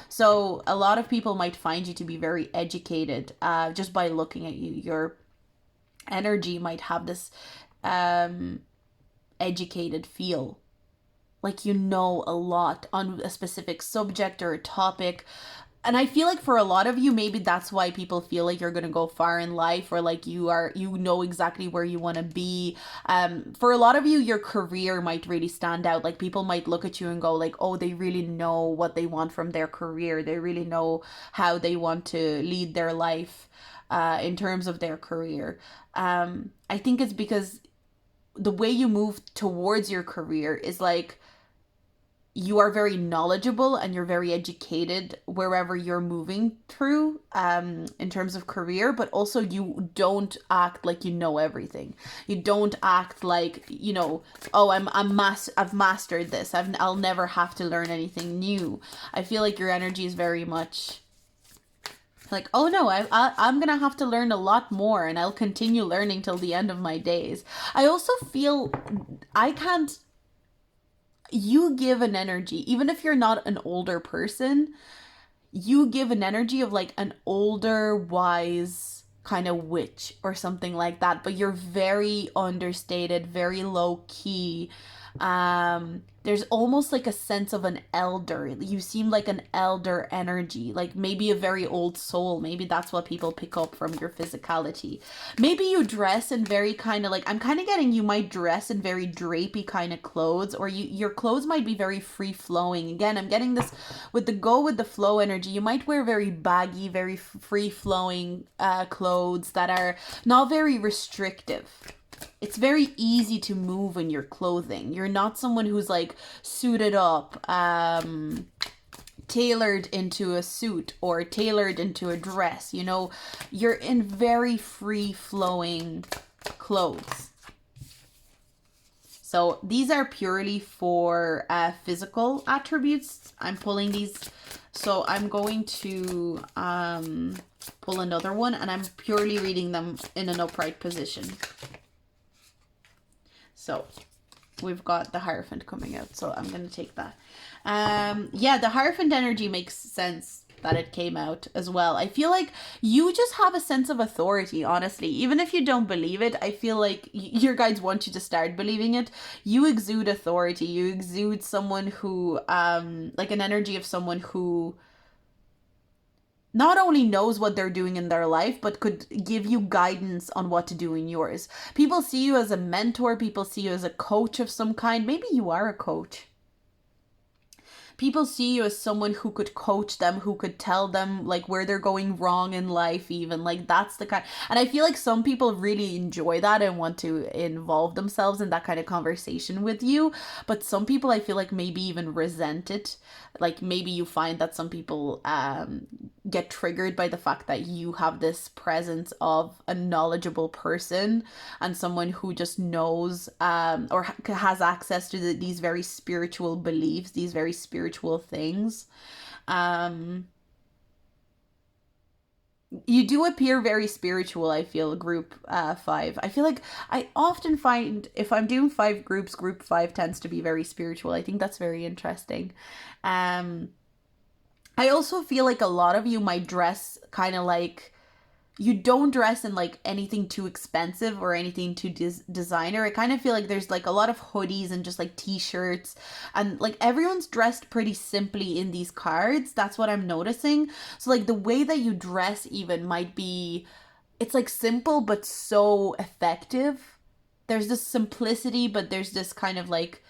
So a lot of people might find you to be very educated just by looking at you. Your energy might have this educated feel. Like, you know a lot on a specific subject or a topic. And I feel like for a lot of you, maybe that's why people feel like you're going to go far in life, or like you know exactly where you want to be. For a lot of you, your career might really stand out. Like, people might look at you and go like, oh, they really know what they want from their career. They really know how they want to lead their life in terms of their career. I think it's because the way you move towards your career is like, you are very knowledgeable and you're very educated wherever you're moving through in terms of career, but also you don't act like you know everything. You don't act like, oh, I've mastered this. I'll never have to learn anything new. I feel like your energy is very much like, oh no, I'm gonna have to learn a lot more, and I'll continue learning till the end of my days. I also feel you give an energy, even if you're not an older person, you give an energy of like an older, wise kind of witch or something like that, but you're very understated, very low key. There's almost like a sense of an elder. You seem like an elder energy, like maybe a very old soul. Maybe that's what people pick up from your physicality. Maybe you dress in very kind of like, I'm kind of getting you might dress in very drapey kind of clothes, or your clothes might be very free flowing. Again, I'm getting this with the go with the flow energy. You might wear very baggy, very free flowing clothes that are not very restrictive. It's very easy to move in your clothing. You're not someone who's like suited up, tailored into a suit or tailored into a dress. You know, you're in very free flowing clothes. So these are purely for physical attributes. I'm pulling these. So I'm going to pull another one, and I'm purely reading them in an upright position. So we've got the Hierophant coming out, so I'm going to take that. Yeah, the Hierophant energy makes sense that it came out as well. I feel like you just have a sense of authority, honestly. Even if you don't believe it, I feel like your guides want you to start believing it. You exude authority. You exude someone who, like an energy of someone who not only knows what they're doing in their life, but could give you guidance on what to do in yours. People see you as a mentor. People see you as a coach of some kind. Maybe you are a coach. People see you as someone who could coach them, who could tell them like where they're going wrong in life, even like that's the kind. And I feel like some people really enjoy that and want to involve themselves in that kind of conversation with you, but some people I feel like maybe even resent it. Like maybe you find that some people get triggered by the fact that you have this presence of a knowledgeable person and someone who just knows or has access to these very spiritual beliefs, these very spiritual things. You do appear very spiritual, I feel, group 5. I feel like I often find if I'm doing 5 groups, group 5 tends to be very spiritual. I think that's very interesting. um I also feel like a lot of you might dress kind of like, you don't dress in like anything too expensive or anything too designer. I kind of feel like there's like a lot of hoodies and just like t-shirts, and like everyone's dressed pretty simply in these cards. That's what I'm noticing. So like the way that you dress even might be, it's like simple but so effective. There's this simplicity, but there's this kind of like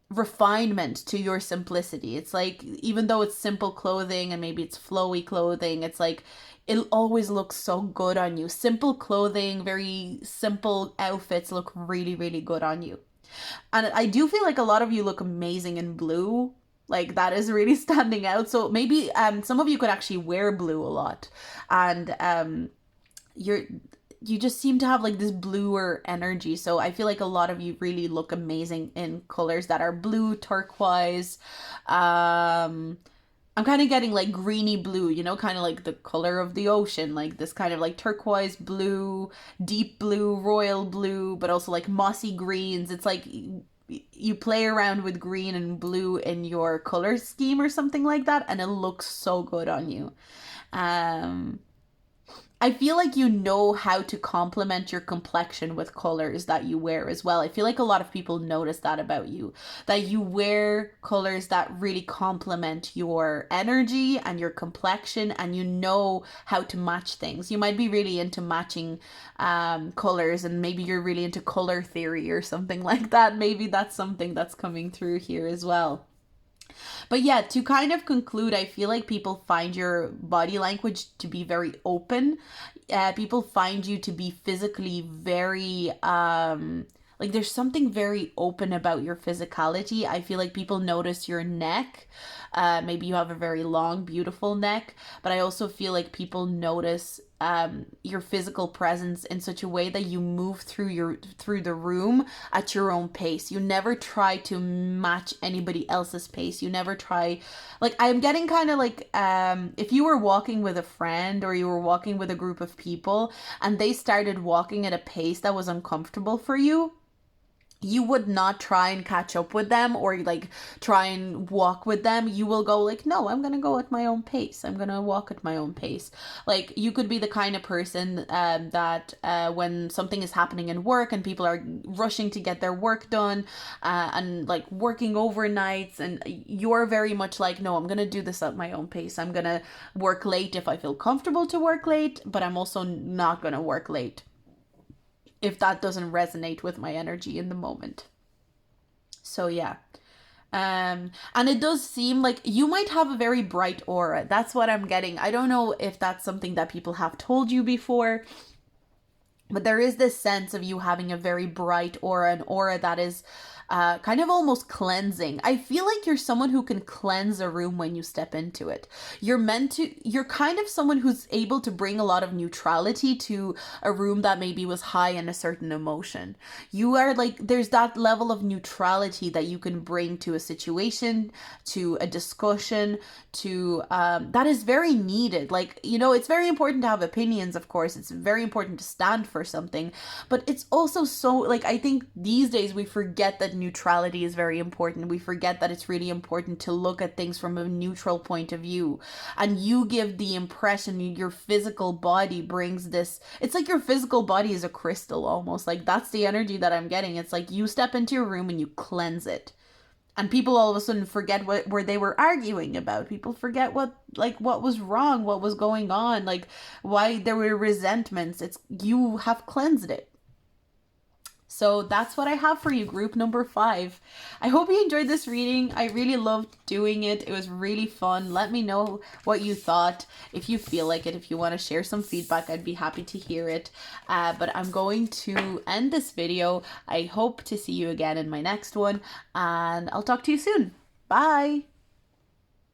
refinement to your simplicity. It's like, even though it's simple clothing and maybe it's flowy clothing, it's like it always looks so good on you. Simple clothing, very simple outfits look really, really good on you. And I do feel like a lot of you look amazing in blue. Like that is really standing out. So maybe some of you could actually wear blue a lot. And you just seem to have like this bluer energy. So I feel like a lot of you really look amazing in colors that are blue, turquoise. I'm kind of getting like greeny blue, you know, kind of like the color of the ocean, like this kind of like turquoise blue, deep blue, royal blue, but also like mossy greens. It's like you play around with green and blue in your color scheme or something like that, and it looks so good on you. Um, I feel like you know how to complement your complexion with colors that you wear as well. I feel like a lot of people notice that about you, that you wear colors that really complement your energy and your complexion, and you know how to match things. You might be really into matching colors, and maybe you're really into color theory or something like that. Maybe that's something that's coming through here as well. But yeah, to kind of conclude, I feel like people find your body language to be very open. People find you to be physically very, like there's something very open about your physicality. I feel like people notice your neck. Maybe you have a very long, beautiful neck, but I also feel like people notice your physical presence in such a way that you move through the room at your own pace. You never try to match anybody else's pace. You never try, like I'm getting kind of like if you were walking with a friend or you were walking with a group of people and they started walking at a pace that was uncomfortable for you, you would not try and catch up with them or like try and walk with them. You will go like, no, I'm gonna go at my own pace. I'm gonna walk at my own pace. Like you could be the kind of person that when something is happening in work and people are rushing to get their work done and like working overnights, and you're very much like, no, I'm gonna do this at my own pace. I'm gonna work late if I feel comfortable to work late, but I'm also not gonna work late if that doesn't resonate with my energy in the moment. So yeah. And it does seem like you might have a very bright aura. That's what I'm getting. I don't know if that's something that people have told you before, but there is this sense of you having a very bright aura, an aura that is kind of almost cleansing. I feel like you're someone who can cleanse a room when you step into it. You're kind of someone who's able to bring a lot of neutrality to a room that maybe was high in a certain emotion. You are like, there's that level of neutrality that you can bring to a situation, to a discussion, to that is very needed. Like, you know, it's very important to have opinions, of course. It's very important to stand for something, but it's also so, like, I think these days we forget that neutrality is very important. We forget that it's really important to look at things from a neutral point of view. And you give the impression, your physical body brings this, it's like your physical body is a crystal almost. Like that's the energy that I'm getting. It's like you step into your room and you cleanse it. And people all of a sudden forget what where they were arguing about. People forget what was wrong, what was going on, like why there were resentments. It's you have cleansed it. So that's what I have for you, group number 5. I hope you enjoyed this reading. I really loved doing it. It was really fun. Let me know what you thought. If you feel like it, if you want to share some feedback, I'd be happy to hear it. But I'm going to end this video. I hope to see you again in my next one, and I'll talk to you soon. Bye.